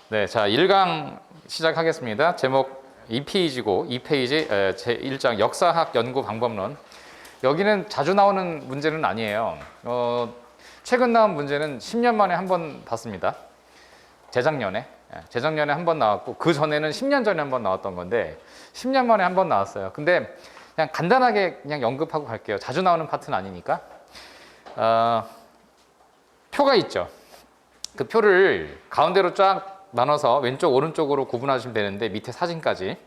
네, 자, 1강 시작하겠습니다. 제목 2페이지고 2페이지 제1장 역사학 연구 방법론. 여기는 자주 나오는 문제는 아니에요. 최근 나온 문제는 10년 만에 한 번 봤습니다. 재작년에 한 번 나왔고, 그 전에는 10년 전에 한 번 나왔던 건데 10년 만에 한 번 나왔어요. 근데 그냥 간단하게 그냥 언급하고 갈게요. 자주 나오는 파트는 아니니까. 표가 있죠. 그 표를 가운데로 쫙 나눠서 왼쪽 오른쪽으로 구분하시면 되는데, 밑에 사진까지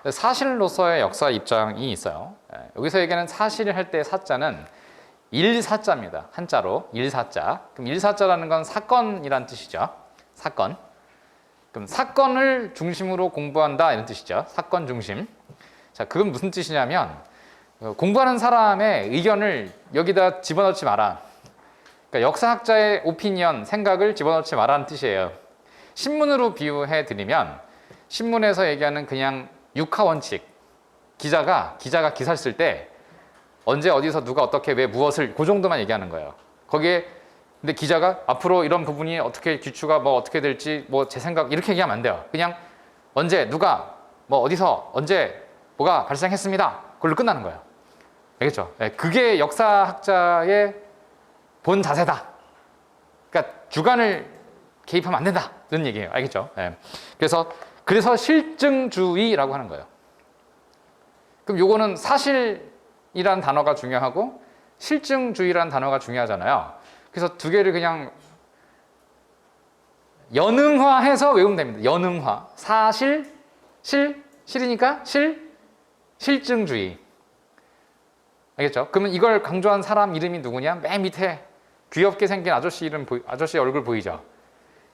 사실로서의 역사 입장이 있어요. 여기서 얘기하는 사실을 할 때 사자는 일사자입니다. 한자로 일사자. 그럼 일사자라는 건 사건이란 뜻이죠. 사건. 그럼 사건을 중심으로 공부한다 이런 뜻이죠. 사건 중심. 자, 그건 무슨 뜻이냐면 공부하는 사람의 의견을 여기다 집어넣지 마라. 그러니까 역사학자의 오피니언, 생각을 집어넣지 마라는 뜻이에요. 신문으로 비유해 드리면, 신문에서 얘기하는 그냥 육하 원칙. 기자가 기사를 쓸 때 언제 어디서 누가 어떻게 왜 무엇을 그 정도만 얘기하는 거예요. 거기에 근데 기자가 앞으로 이런 부분이 어떻게 기추가 뭐 어떻게 될지 뭐 제 생각 이렇게 얘기하면 안 돼요. 그냥 언제 누가 뭐 어디서 언제 뭐가 발생했습니다. 그걸로 끝나는 거예요. 알겠죠? 그게 역사학자의 본 자세다. 그러니까 주관을 개입하면 안 된다. 이런 얘기예요. 알겠죠? 그래서 실증주의라고 하는 거예요. 그럼 요거는 사실이란 단어가 중요하고 실증주의란 단어가 중요하잖아요. 그래서 두 개를 그냥 연음화해서 외우면 됩니다. 연음화. 사실, 실이니까 실증주의. 알겠죠? 그러면 이걸 강조한 사람 이름이 누구냐? 맨 밑에 귀엽게 생긴 아저씨 아저씨 얼굴 보이죠?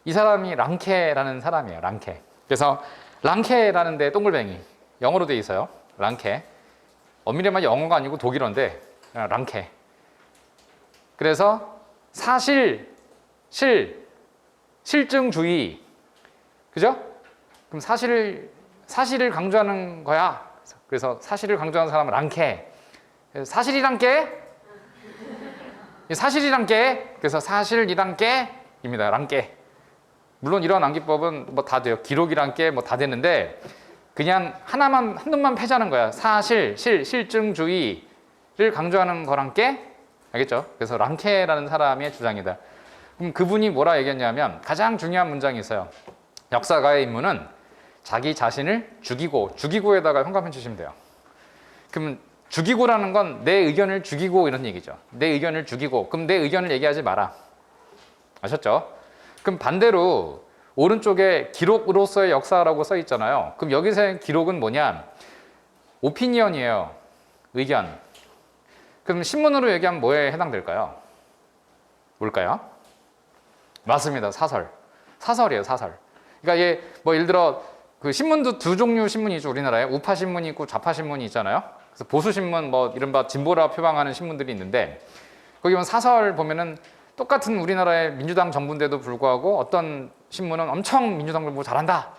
이 사람이 랑케라는 사람이에요. 랑케. 그래서 랑케라는 데 동글뱅이. 영어로 돼 있어요. 랑케. 엄밀히 말하면 영어가 아니고 독일어인데 랑케. 그래서 사실, 실증주의. 그죠? 그럼 사실을 강조하는 거야. 그래서 사실을 강조하는 사람은 랑케. 사실이란 게? 사실이란 게? 그래서 사실이란 게입니다. 랑게. 물론 이런 암기법은 뭐 다 돼요. 기록이란 게 뭐 다 되는데, 그냥 한눈만 패자는 거야. 사실, 실증주의를 강조하는 거란 게? 알겠죠? 그래서 랑케라는 사람의 주장이다. 그럼 그분이 뭐라 얘기했냐면, 가장 중요한 문장이 있어요. 역사가의 임무는 자기 자신을 죽이고에다가 현관펜 치시면 돼요. 그러면 죽이고라는 건 내 의견을 죽이고 이런 얘기죠. 내 의견을 죽이고. 그럼 내 의견을 얘기하지 마라. 아셨죠? 그럼 반대로 오른쪽에 기록으로서의 역사라고 써 있잖아요. 그럼 여기서의 기록은 뭐냐? 오피니언이에요. 의견. 그럼 신문으로 얘기하면 뭐에 해당될까요? 뭘까요? 맞습니다. 사설. 사설이에요. 사설. 그러니까 얘 뭐 예를 들어 그 신문도 두 종류 신문이죠. 우리나라에 우파 신문이 있고 좌파 신문이 있잖아요. 그래서 보수 신문 뭐 이른바 진보라 표방하는 신문들이 있는데, 거기 보면 사설 보면은 똑같은 우리나라의 민주당 정부인데도 불구하고 어떤 신문은 엄청 민주당 정부 잘한다,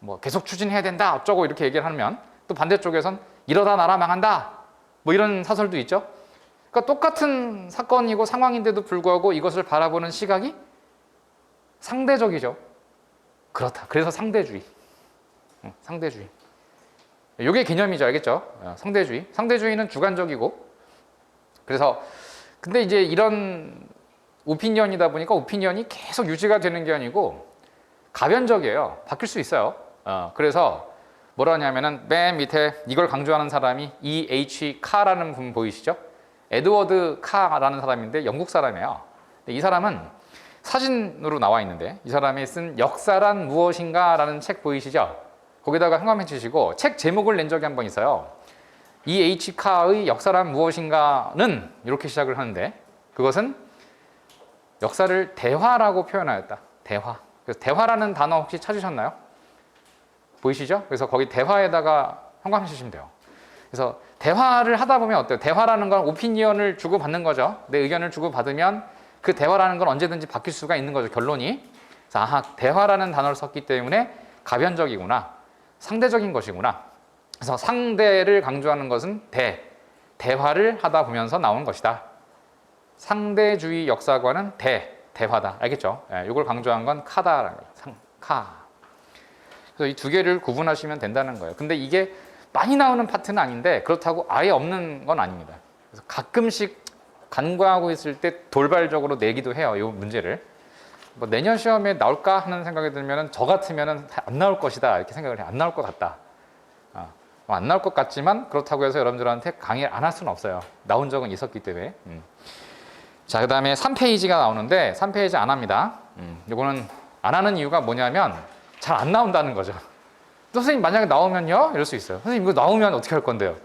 뭐 계속 추진해야 된다 어쩌고 이렇게 얘기를 하면, 또 반대쪽에선 이러다 나라 망한다 뭐 이런 사설도 있죠. 그러니까 똑같은 사건이고 상황인데도 불구하고 이것을 바라보는 시각이 상대적이죠. 그렇다. 그래서 상대주의. 상대주의. 이게 개념이죠. 알겠죠? 상대주의. 상대주의는 주관적이고, 그래서 근데 이제 이런 오피니언이다 보니까 오피니언이 계속 유지가 되는 게 아니고 가변적이에요. 바뀔 수 있어요. 그래서 뭐라 하냐면은 맨 밑에 이걸 강조하는 사람이 E.H. 카라는 분 보이시죠? 에드워드 카라는 사람인데 영국 사람이에요. 이 사람은 사진으로 나와 있는데, 이 사람이 쓴 역사란 무엇인가 라는 책 보이시죠? 거기다가 현관펜 치시고 책 제목을 낸 적이 한 번 있어요. E.H. 카의 역사란 무엇인가는 이렇게 시작을 하는데, 그것은 역사를 대화라고 표현하였다. 대화. 그래서 대화라는 단어 혹시 찾으셨나요? 보이시죠? 그래서 거기 대화에다가 현관펜 치시면 돼요. 그래서 대화를 하다 보면 어때요? 대화라는 건 오피니언을 주고받는 거죠. 내 의견을 주고받으면 그 대화라는 건 언제든지 바뀔 수가 있는 거죠. 결론이. 그래서 대화라는 단어를 썼기 때문에 가변적이구나. 상대적인 것이구나. 그래서 상대를 강조하는 것은 대화를 하다 보면서 나오는 것이다. 상대주의 역사관은 대화다. 알겠죠? 이걸 강조한 건 카다라는 거예요. 카. 그래서 이 두 개를 구분하시면 된다는 거예요. 근데 이게 많이 나오는 파트는 아닌데 그렇다고 아예 없는 건 아닙니다. 그래서 가끔씩 간과하고 있을 때 돌발적으로 내기도 해요. 이 문제를. 뭐 내년 시험에 나올까 하는 생각이 들면은 저 같으면은 안 나올 것이다 이렇게 생각을 해요. 안 나올 것 같다. 안 나올 것 같지만 그렇다고 해서 여러분들한테 강의를 안 할 수는 없어요. 나온 적은 있었기 때문에. 자, 그 다음에 3페이지가 나오는데 3페이지 안 합니다. 이거는 안 하는 이유가 뭐냐면 잘 안 나온다는 거죠. 선생님 만약에 나오면요? 이럴 수 있어요. 선생님 이거 나오면 어떻게 할 건데요?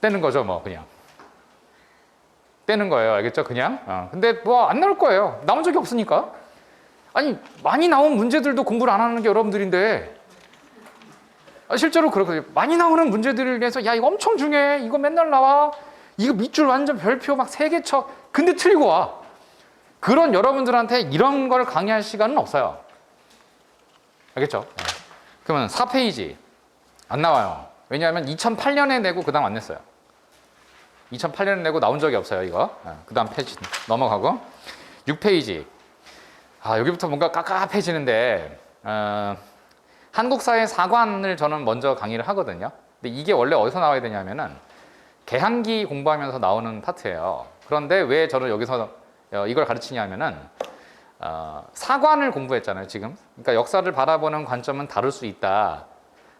떼는 거죠, 뭐 그냥. 떼는 거예요. 알겠죠? 그냥. 근데 뭐 안 나올 거예요. 나온 적이 없으니까. 아니, 많이 나온 문제들도 공부를 안 하는 게 여러분들인데 실제로 그렇거든요. 많이 나오는 문제들을 위해서 야, 이거 엄청 중요해. 이거 맨날 나와. 이거 밑줄 완전 별표 막 3개 쳐. 근데 틀리고 와. 그런 여러분들한테 이런 걸 강의할 시간은 없어요. 알겠죠? 그러면 4페이지 안 나와요. 왜냐하면 2008년에 내고 그 다음 안 냈어요. 2008년에 내고 나온 적이 없어요, 이거. 그 다음 페이지 넘어가고 6페이지. 여기부터 뭔가 깝깝해지는데 한국사의 사관을 저는 먼저 강의를 하거든요. 근데 이게 원래 어디서 나와야 되냐면은 개항기 공부하면서 나오는 파트예요. 그런데 왜 저는 여기서 이걸 가르치냐면은 사관을 공부했잖아요, 지금. 그러니까 역사를 바라보는 관점은 다를 수 있다.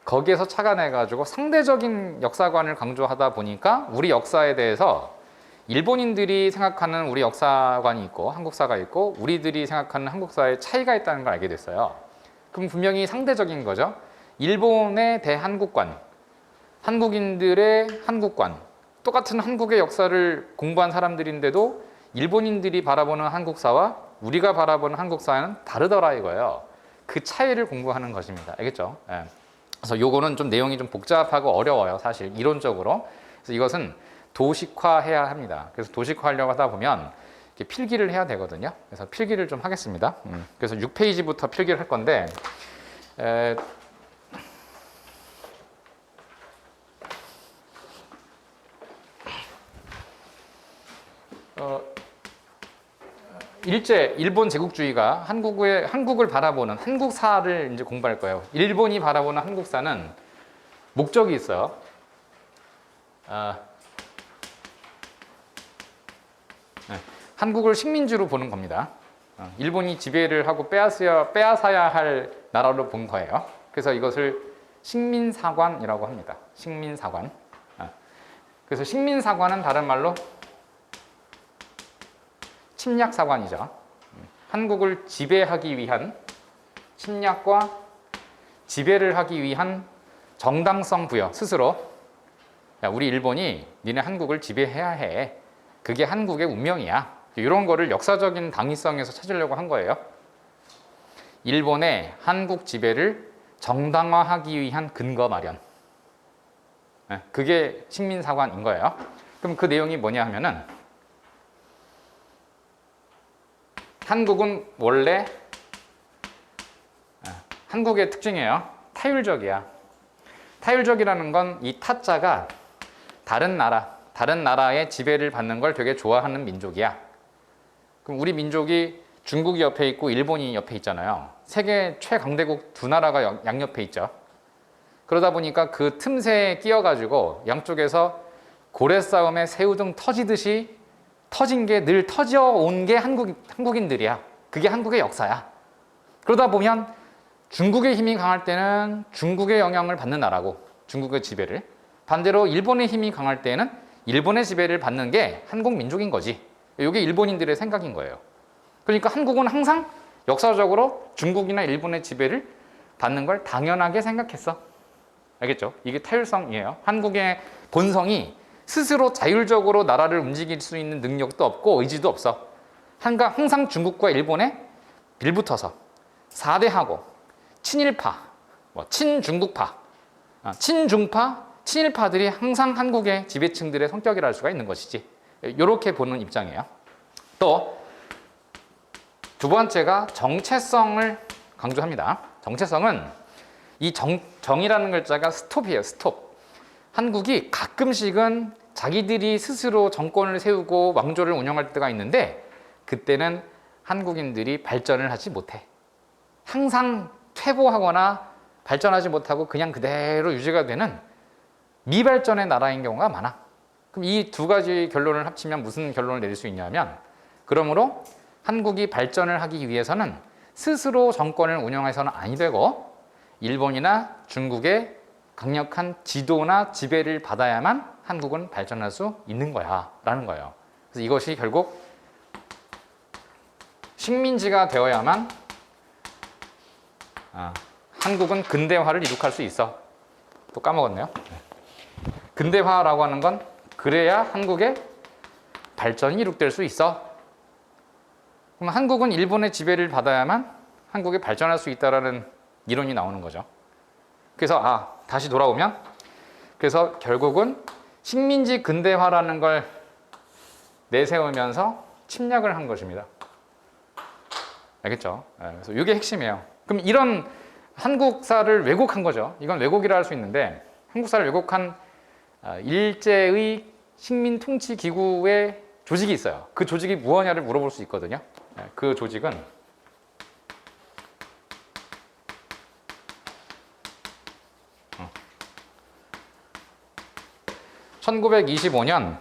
거기에서 착안해가지고 상대적인 역사관을 강조하다 보니까 우리 역사에 대해서 일본인들이 생각하는 우리 역사관이 있고 한국사가 있고 우리들이 생각하는 한국사의 차이가 있다는 걸 알게 됐어요. 그럼 분명히 상대적인 거죠. 일본의 대한국관, 한국인들의 한국관, 똑같은 한국의 역사를 공부한 사람들인데도 일본인들이 바라보는 한국사와 우리가 바라보는 한국사는 다르더라 이거예요. 그 차이를 공부하는 것입니다. 알겠죠? 예. 그래서 요거는 좀 내용이 좀 복잡하고 어려워요. 사실 이론적으로. 그래서 이것은 도식화해야 합니다. 그래서 도식화하려고 하다 보면 이렇게 필기를 해야 되거든요. 그래서 필기를 좀 하겠습니다. 그래서 6페이지부터 필기를 할 건데 일제 일본 제국주의가 한국을 바라보는 한국사를 이제 공부할 거예요. 일본이 바라보는 한국사는 목적이 있어요. 한국을 식민지로 보는 겁니다. 일본이 지배를 하고 빼앗아야 할 나라로 본 거예요. 그래서 이것을 식민사관이라고 합니다. 식민사관. 그래서 식민사관은 다른 말로 침략사관이죠. 한국을 지배하기 위한 침략과 지배를 하기 위한 정당성 부여 스스로 야, 우리 일본이 니네 한국을 지배해야 해. 그게 한국의 운명이야. 이런 거를 역사적인 당위성에서 찾으려고 한 거예요. 일본의 한국 지배를 정당화하기 위한 근거 마련. 그게 식민사관인 거예요. 그럼 그 내용이 뭐냐 하면은 한국은 원래 한국의 특징이에요. 타율적이야. 타율적이라는 건 이 타자가 다른 나라의 지배를 받는 걸 되게 좋아하는 민족이야. 그럼 우리 민족이 중국이 옆에 있고 일본이 옆에 있잖아요. 세계 최강대국 두 나라가 양옆에 있죠. 그러다 보니까 그 틈새에 끼어가지고 양쪽에서 고래 싸움에 새우등 터지듯이 터진 게 늘 터져온 게 한국인들이야. 그게 한국의 역사야. 그러다 보면 중국의 힘이 강할 때는 중국의 영향을 받는 나라고 중국의 지배를 반대로 일본의 힘이 강할 때는 일본의 지배를 받는 게 한국 민족인 거지. 이게 일본인들의 생각인 거예요. 그러니까 한국은 항상 역사적으로 중국이나 일본의 지배를 받는 걸 당연하게 생각했어. 알겠죠? 이게 타율성이에요. 한국의 본성이 스스로 자율적으로 나라를 움직일 수 있는 능력도 없고 의지도 없어. 항상 중국과 일본에 빌붙어서 4대하고 친일파, 친중국파, 친중파, 친일파들이 항상 한국의 지배층들의 성격이라 할 수가 있는 것이지. 이렇게 보는 입장이에요. 또 두 번째가 정체성을 강조합니다. 정체성은 이 정이라는 글자가 스톱이에요. 스톱. 한국이 가끔씩은 자기들이 스스로 정권을 세우고 왕조를 운영할 때가 있는데 그때는 한국인들이 발전을 하지 못해. 항상 퇴보하거나 발전하지 못하고 그냥 그대로 유지가 되는 미발전의 나라인 경우가 많아. 그럼 이 두 가지 결론을 합치면 무슨 결론을 내릴 수 있냐면, 그러므로 한국이 발전을 하기 위해서는 스스로 정권을 운영해서는 아니 되고 일본이나 중국의 강력한 지도나 지배를 받아야만 한국은 발전할 수 있는 거야 라는 거예요. 그래서 이것이 결국 식민지가 되어야만 한국은 근대화를 이룩할 수 있어. 또 까먹었네요. 근대화라고 하는 건 그래야 한국의 발전이 이룩될 수 있어. 그럼 한국은 일본의 지배를 받아야만 한국이 발전할 수 있다라는 이론이 나오는 거죠. 그래서 다시 돌아오면, 그래서 결국은 식민지 근대화라는 걸 내세우면서 침략을 한 것입니다. 알겠죠? 그래서 이게 핵심이에요. 그럼 이런 한국사를 왜곡한 거죠. 이건 왜곡이라 할 수 있는데, 한국사를 왜곡한 일제의 식민 통치 기구의 조직이 있어요. 그 조직이 무엇냐를 물어볼 수 있거든요. 그 조직은 1925년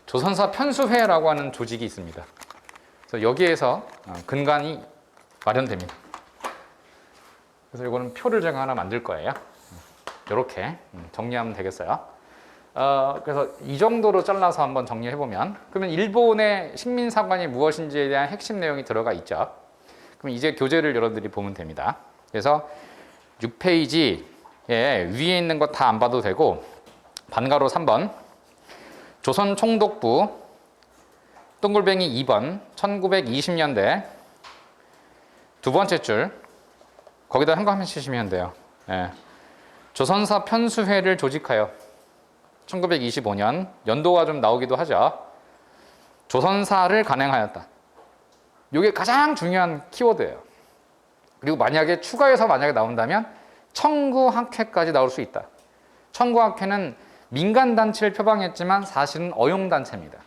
조선사 편수회라고 하는 조직이 있습니다. 그래서 여기에서 근간이 마련됩니다. 그래서 이거는 표를 제가 하나 만들 거예요. 이렇게 정리하면 되겠어요. 그래서 이 정도로 잘라서 한번 정리해보면, 그러면 일본의 식민사관이 무엇인지에 대한 핵심 내용이 들어가 있죠. 그럼 이제 교재를 여러분들이 보면 됩니다. 그래서 6페이지에 위에 있는 거 다 안 봐도 되고, 반가로 3번 조선총독부 동글뱅이 2번 1920년대 두 번째 줄 거기다 한거 치시면 돼요. 조선사 편수회를 조직하여 1925년 연도가 좀 나오기도 하죠. 조선사를 간행하였다. 이게 가장 중요한 키워드예요. 그리고 만약에 추가해서 나온다면 청구학회까지 나올 수 있다. 청구학회는 민간단체를 표방했지만 사실은 어용단체입니다.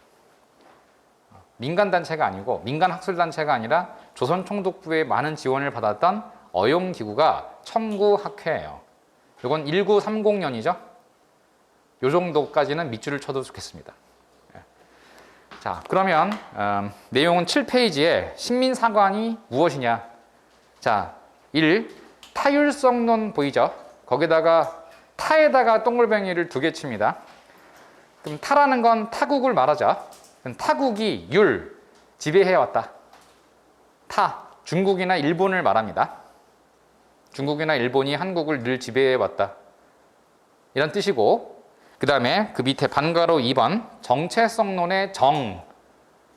민간단체가 아니고, 민간학술단체가 아니라 조선총독부의 많은 지원을 받았던 어용기구가 청구학회예요. 이건 1930년이죠. 이 정도까지는 밑줄을 쳐도 좋겠습니다. 자, 그러면 내용은 7페이지에 식민사관이 무엇이냐. 자, 1. 타율성론 보이죠? 거기다가 타에다가 동글뱅이를 2개 칩니다. 그럼 타라는 건 타국을 말하죠. 그럼 타국이 율, 지배해왔다. 타, 중국이나 일본을 말합니다. 중국이나 일본이 한국을 늘 지배해왔다. 이런 뜻이고, 그 다음에 그 밑에 반가로 2번 정체성론의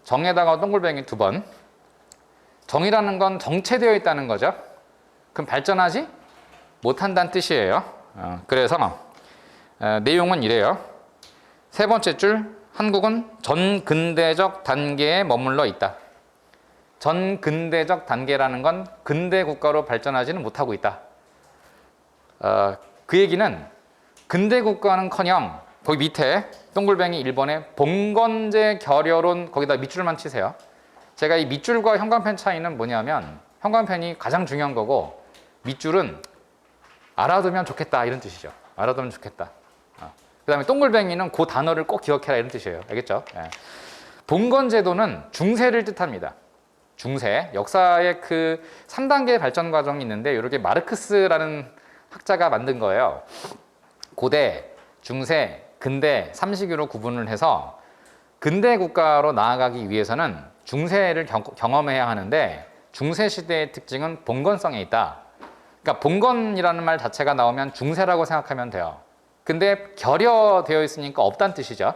정에다가 동글뱅이 2번. 정이라는 건 정체되어 있다는 거죠. 그럼 발전하지 못한다는 뜻이에요. 그래서 내용은 이래요. 세 번째 줄, 한국은 전근대적 단계에 머물러 있다. 전근대적 단계라는 건 근대 국가로 발전하지는 못하고 있다. 그 얘기는 근대 국가는커녕 거기 밑에 동글뱅이 1번에 봉건제 결여론 거기다 밑줄만 치세요. 제가 이 밑줄과 형광펜 차이는 뭐냐면, 형광펜이 가장 중요한 거고 밑줄은 알아두면 좋겠다 이런 뜻이죠. 알아두면 좋겠다. 그 다음에 동글뱅이는 그 단어를 꼭 기억해라 이런 뜻이에요. 알겠죠? 봉건제도는 중세를 뜻합니다. 중세, 역사의 그 3단계 발전 과정이 있는데, 이렇게 마르크스라는 학자가 만든 거예요. 고대, 중세, 근대 3시기로 구분을 해서 근대 국가로 나아가기 위해서는 중세를 경험해야 하는데, 중세 시대의 특징은 봉건성에 있다. 그러니까 봉건이라는 말 자체가 나오면 중세라고 생각하면 돼요. 근데 결여되어 있으니까 없다는 뜻이죠.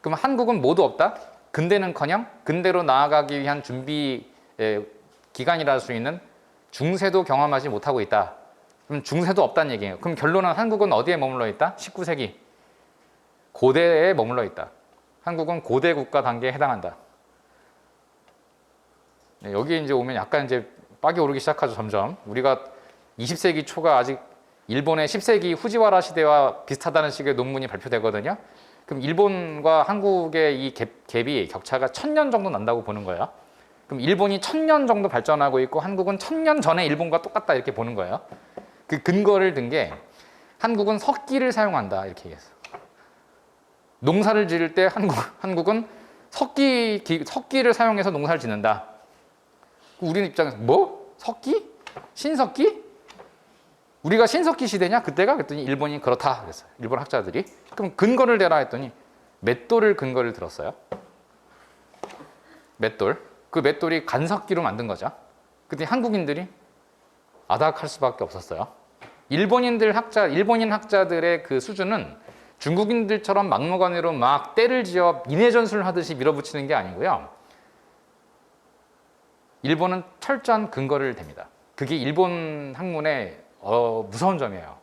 그럼 한국은 모두 없다? 근대는커녕 근대로 나아가기 위한 준비 기간이라 할 수 있는 중세도 경험하지 못하고 있다. 그럼 중세도 없다는 얘기예요. 그럼 결론은 한국은 어디에 머물러 있다? 19세기 고대에 머물러 있다. 한국은 고대 국가 단계에 해당한다. 여기 이제 오면 약간 이제 빡이 오르기 시작하죠. 점점 우리가 20세기 초가 아직 일본의 10세기 후지와라 시대와 비슷하다는 식의 논문이 발표되거든요. 그럼 일본과 한국의 이 갭이 격차가 1000년 정도 난다고 보는 거예요. 그럼 일본이 1000년 정도 발전하고 있고 한국은 1000년 전에 일본과 똑같다 이렇게 보는 거예요. 그 근거를 든 게 한국은 석기를 사용한다 이렇게 얘기했어요. 농사를 지을 때 한국은 석기를 사용해서 농사를 짓는다. 우리는 입장에서 뭐? 석기? 신석기? 우리가 신석기 시대냐? 그때가? 그랬더니 일본이 그렇다 그랬어요. 일본 학자들이. 그럼 근거를 대라 했더니 맷돌을 근거를 들었어요. 맷돌. 그 맷돌이 간석기로 만든 거죠. 그랬더니 한국인들이 아닥할 수밖에 없었어요. 일본인 학자들의 그 수준은 중국인들처럼 막무가내로 막 때를 지어 인해전술을 하듯이 밀어붙이는 게 아니고요. 일본은 철저한 근거를 댑니다. 그게 일본 학문의 무서운 점이에요.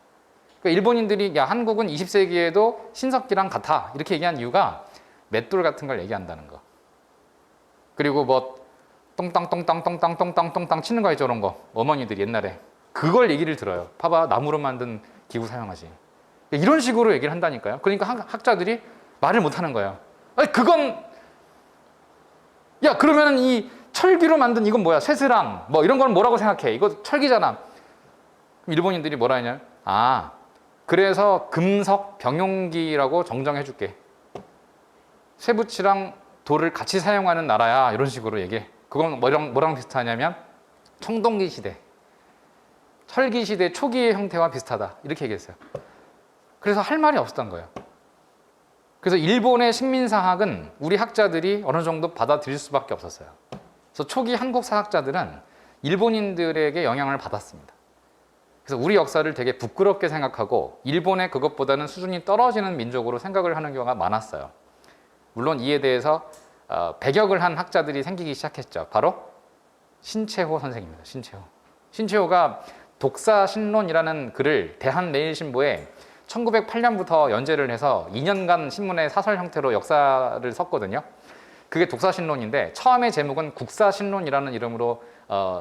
그러니까 일본인들이 야 한국은 20세기에도 신석기랑 같아 이렇게 얘기한 이유가 맷돌 같은 걸 얘기한다는 거. 그리고 뭐 똥땅 치는 거 있죠, 저런 거. 어머니들이 옛날에 그걸 얘기를 들어요. 봐봐 나무로 만든 기구 사용하지. 이런 식으로 얘기를 한다니까요. 그러니까 학자들이 말을 못 하는 거예요. 아니 그건 야 그러면은 이 철기로 만든 이건 뭐야? 쇠스랑 뭐 이런 건 뭐라고 생각해? 이거 철기잖아. 일본인들이 뭐라 하냐? 아 그래서 금석 병용기라고 정정해 줄게. 쇠붙이랑 돌을 같이 사용하는 나라야. 이런 식으로 얘기해. 그건 뭐랑 비슷하냐면 청동기 시대, 철기 시대 초기의 형태와 비슷하다. 이렇게 얘기했어요. 그래서 할 말이 없었던 거예요. 그래서 일본의 식민사학은 우리 학자들이 어느 정도 받아들일 수밖에 없었어요. 그래서 초기 한국 사학자들은 일본인들에게 영향을 받았습니다. 그래서 우리 역사를 되게 부끄럽게 생각하고 일본의 그것보다는 수준이 떨어지는 민족으로 생각을 하는 경우가 많았어요. 물론 이에 대해서 배격을 한 학자들이 생기기 시작했죠. 바로 신채호 선생입니다. 신채호가 독사신론이라는 글을 대한매일신보에 1908년부터 연재를 해서 2년간 신문의 사설 형태로 역사를 썼거든요. 그게 독사신론인데 처음에 제목은 국사신론이라는 이름으로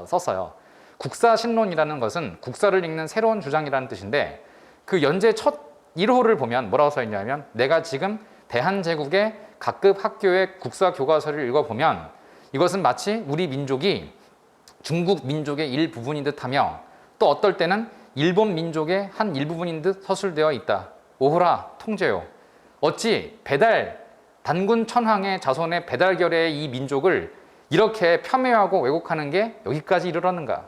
썼어요. 국사신론이라는 것은 국사를 읽는 새로운 주장이라는 뜻인데 그 연재 첫 1호를 보면 뭐라고 써 있냐면 내가 지금 대한제국의 각급 학교의 국사 교과서를 읽어보면 이것은 마치 우리 민족이 중국 민족의 일부분인 듯하며 또 어떨 때는 일본 민족의 한 일부분인 듯 서술되어 있다. 오호라 통제요. 어찌 단군 천황의 자손의 배달결의 이 민족을 이렇게 폄훼하고 왜곡하는 게 여기까지 이르렀는가.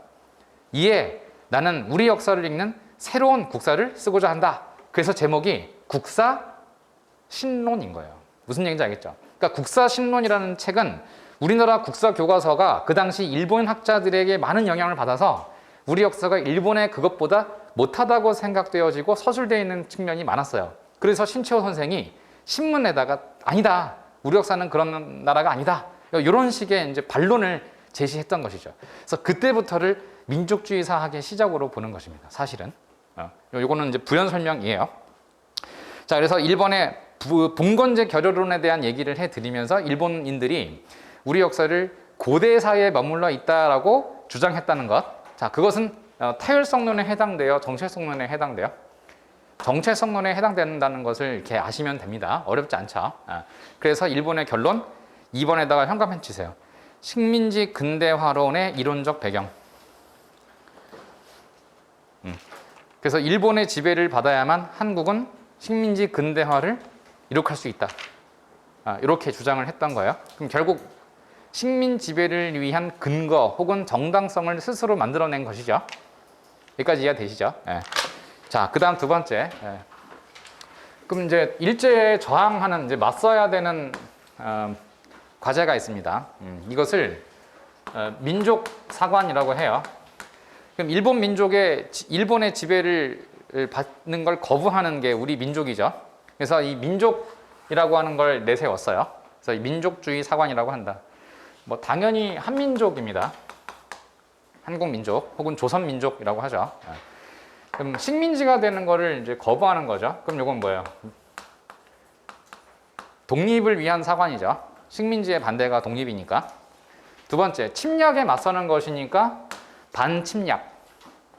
이에 나는 우리 역사를 읽는 새로운 국사를 쓰고자 한다. 그래서 제목이 국사신론인 거예요. 무슨 얘기인지 알겠죠? 그러니까 국사신론이라는 책은 우리나라 국사 교과서가 그 당시 일본 학자들에게 많은 영향을 받아서 우리 역사가 일본의 그것보다 못하다고 생각되어지고 서술되어 있는 측면이 많았어요. 그래서 신채호 선생이 신문에다가 아니다. 우리 역사는 그런 나라가 아니다. 이런 식의 이제 반론을 제시했던 것이죠. 그래서 그때부터를 민족주의 사학의 시작으로 보는 것입니다. 사실은. 이거는 이제 부연 설명이에요. 자, 그래서 일본의 봉건제 결여론에 대한 얘기를 해드리면서 일본인들이 우리 역사를 고대사에 머물러 있다라고 주장했다는 것. 자, 그것은 타율성론에 해당되어 정체성론에 해당돼요. 정체성론에 해당된다는 것을 이렇게 아시면 됩니다. 어렵지 않죠. 그래서 일본의 결론 2번에다가 현감펜 치세요. 식민지 근대화론의 이론적 배경. 그래서 일본의 지배를 받아야만 한국은 식민지 근대화를 이룩할 수 있다. 이렇게 주장을 했던 거예요. 그럼 결국 식민 지배를 위한 근거 혹은 정당성을 스스로 만들어낸 것이죠. 여기까지 이해되시죠? 예. 자, 그 다음 두 번째. 예. 그럼 이제 일제에 저항하는, 이제 맞서야 되는 과제가 있습니다. 이것을 민족 사관이라고 해요. 그럼 일본의 지배를 받는 걸 거부하는 게 우리 민족이죠. 그래서 이 민족이라고 하는 걸 내세웠어요. 그래서 이 민족주의 사관이라고 한다. 뭐 당연히 한민족입니다. 한국민족 혹은 조선민족이라고 하죠. 그럼 식민지가 되는 거를 이제 거부하는 거죠. 그럼 이건 뭐예요? 독립을 위한 사관이죠. 식민지의 반대가 독립이니까. 두 번째, 침략에 맞서는 것이니까 반침략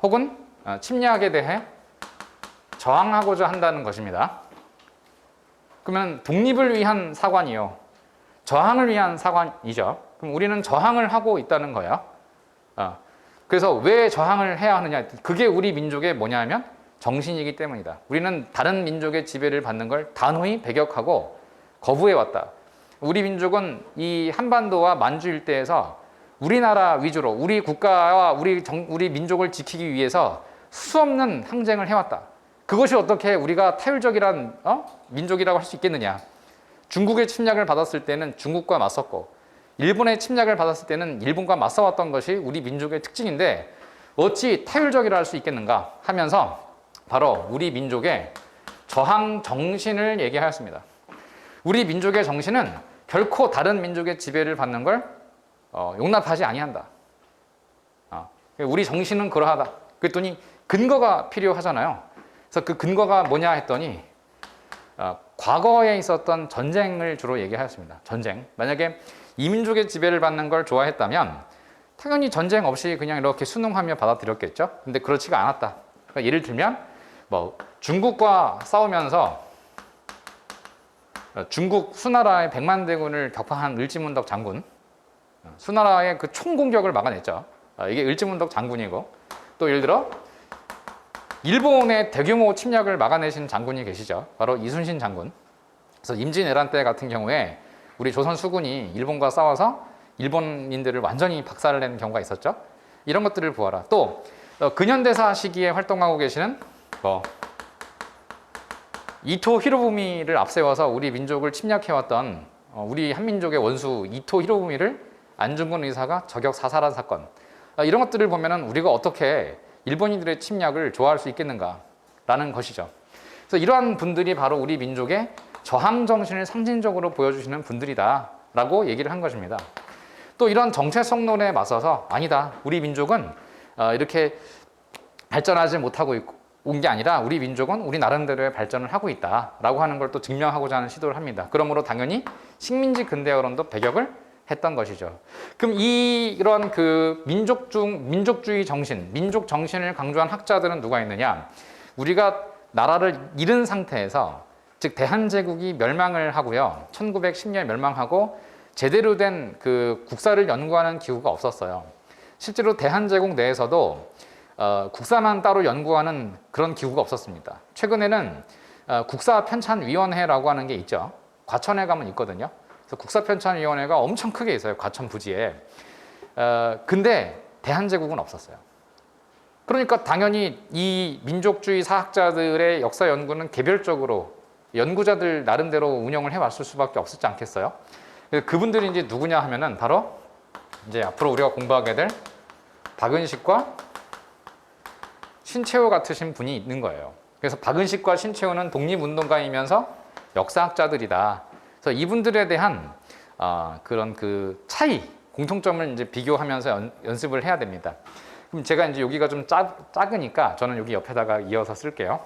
혹은 침략에 대해 저항하고자 한다는 것입니다. 그러면 독립을 위한 사관이요. 저항을 위한 사관이죠. 그럼 우리는 저항을 하고 있다는 거예요. 그래서 왜 저항을 해야 하느냐? 그게 우리 민족의 뭐냐면 정신이기 때문이다. 우리는 다른 민족의 지배를 받는 걸 단호히 배격하고 거부해 왔다. 우리 민족은 이 한반도와 만주 일대에서 우리나라 위주로 우리 국가와 우리 민족을 지키기 위해서 수없는 항쟁을 해왔다. 그것이 어떻게 우리가 타율적이란 민족이라고 할 수 있겠느냐? 중국의 침략을 받았을 때는 중국과 맞섰고 일본의 침략을 받았을 때는 일본과 맞서왔던 것이 우리 민족의 특징인데 어찌 타율적이라 할 수 있겠는가 하면서 바로 우리 민족의 저항 정신을 얘기하였습니다. 우리 민족의 정신은 결코 다른 민족의 지배를 받는 걸 용납하지 아니한다. 우리 정신은 그러하다. 그랬더니 근거가 필요하잖아요. 그래서 그 근거가 뭐냐 했더니 과거에 있었던 전쟁을 주로 얘기하였습니다. 전쟁. 만약에 이민족의 지배를 받는 걸 좋아했다면 당연히 전쟁 없이 그냥 이렇게 순응하며 받아들였겠죠. 근데 그렇지가 않았다. 그러니까 예를 들면 중국과 싸우면서 중국 수나라의 100만 대군을 격파한 을지문덕 장군, 수나라의 그 총공격을 막아냈죠. 이게 을지문덕 장군이고, 또 예를 들어 일본의 대규모 침략을 막아내신 장군이 계시죠. 바로 이순신 장군. 그래서 임진왜란 때 같은 경우에 우리 조선 수군이 일본과 싸워서 일본인들을 완전히 박살을 낸 경우가 있었죠. 이런 것들을 보아라. 또 근현대사 시기에 활동하고 계시는 이토 히로부미를 앞세워서 우리 민족을 침략해왔던 우리 한민족의 원수 이토 히로부미를 안중근 의사가 저격 사살한 사건, 이런 것들을 보면은 우리가 어떻게 일본인들의 침략을 좋아할 수 있겠는가라는 것이죠. 그래서 이러한 분들이 바로 우리 민족의 저항 정신을 상징적으로 보여주시는 분들이다라고 얘기를 한 것입니다. 또 이런 정체성론에 맞서서 아니다, 우리 민족은 이렇게 발전하지 못하고 온 게 아니라 우리 민족은 우리 나름대로의 발전을 하고 있다라고 하는 걸 또 증명하고자 하는 시도를 합니다. 그러므로 당연히 식민지 근대화론도 배격을 했던 것이죠. 그럼 이런 그 민족주의 정신, 민족 정신을 강조한 학자들은 누가 있느냐? 우리가 나라를 잃은 상태에서, 즉 대한제국이 멸망을 하고요, 1910년에 멸망하고 제대로 된 그 국사를 연구하는 기구가 없었어요. 실제로 대한제국 내에서도 국사만 따로 연구하는 그런 기구가 없었습니다. 최근에는 국사편찬위원회라고 하는 게 있죠. 과천에 가면 있거든요. 그래서 국사편찬위원회가 엄청 크게 있어요. 과천 부지에. 근데 대한제국은 없었어요. 그러니까 당연히 이 민족주의 사학자들의 역사 연구는 개별적으로 연구자들 나름대로 운영을 해왔을 수밖에 없었지 않겠어요? 그분들이 이제 누구냐 하면은 바로 이제 앞으로 우리가 공부하게 될 박은식과 신채호 같으신 분이 있는 거예요. 그래서 박은식과 신채호는 독립운동가이면서 역사학자들이다. 그래서 이분들에 대한 그런 그 차이, 공통점을 이제 비교하면서 연습을 해야 됩니다. 그럼 제가 이제 여기가 좀 작으니까 저는 여기 옆에다가 이어서 쓸게요.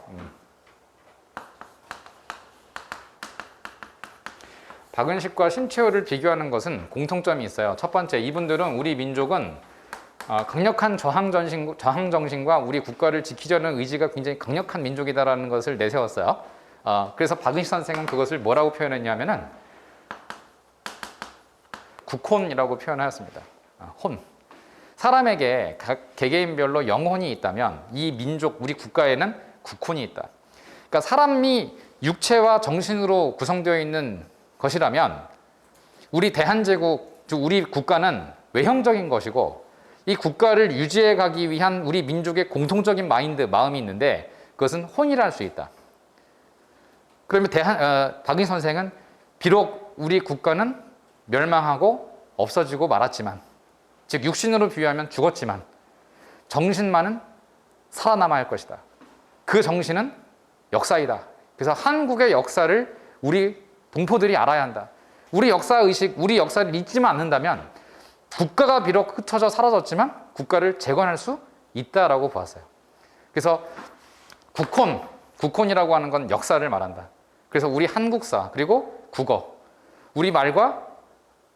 박은식과 신채호를 비교하는 것은 공통점이 있어요. 첫 번째, 이분들은 우리 민족은 강력한 저항 정신과 우리 국가를 지키려는 의지가 굉장히 강력한 민족이다라는 것을 내세웠어요. 그래서 박은식 선생은 그것을 뭐라고 표현했냐면은 국혼이라고 표현하였습니다. 혼. 사람에게 각 개개인별로 영혼이 있다면 이 민족, 우리 국가에는 국혼이 있다. 그러니까 사람이 육체와 정신으로 구성되어 있는 것이라면 우리 대한제국, 우리 국가는 외형적인 것이고 이 국가를 유지해 가기 위한 우리 민족의 공통적인 마음이 있는데 그것은 혼이라 할 수 있다. 그러면 박은식 선생은 비록 우리 국가는 멸망하고 없어지고 말았지만, 즉 육신으로 비유하면 죽었지만 정신만은 살아남아야 할 것이다. 그 정신은 역사이다. 그래서 한국의 역사를 우리 동포들이 알아야 한다. 우리 역사의식, 우리 역사를 잊지만 않는다면 국가가 비록 흩어져 사라졌지만 국가를 재건할 수 있다라고 보았어요. 그래서 국혼이라고 하는 건 역사를 말한다. 그래서 우리 한국사 그리고 국어, 우리 말과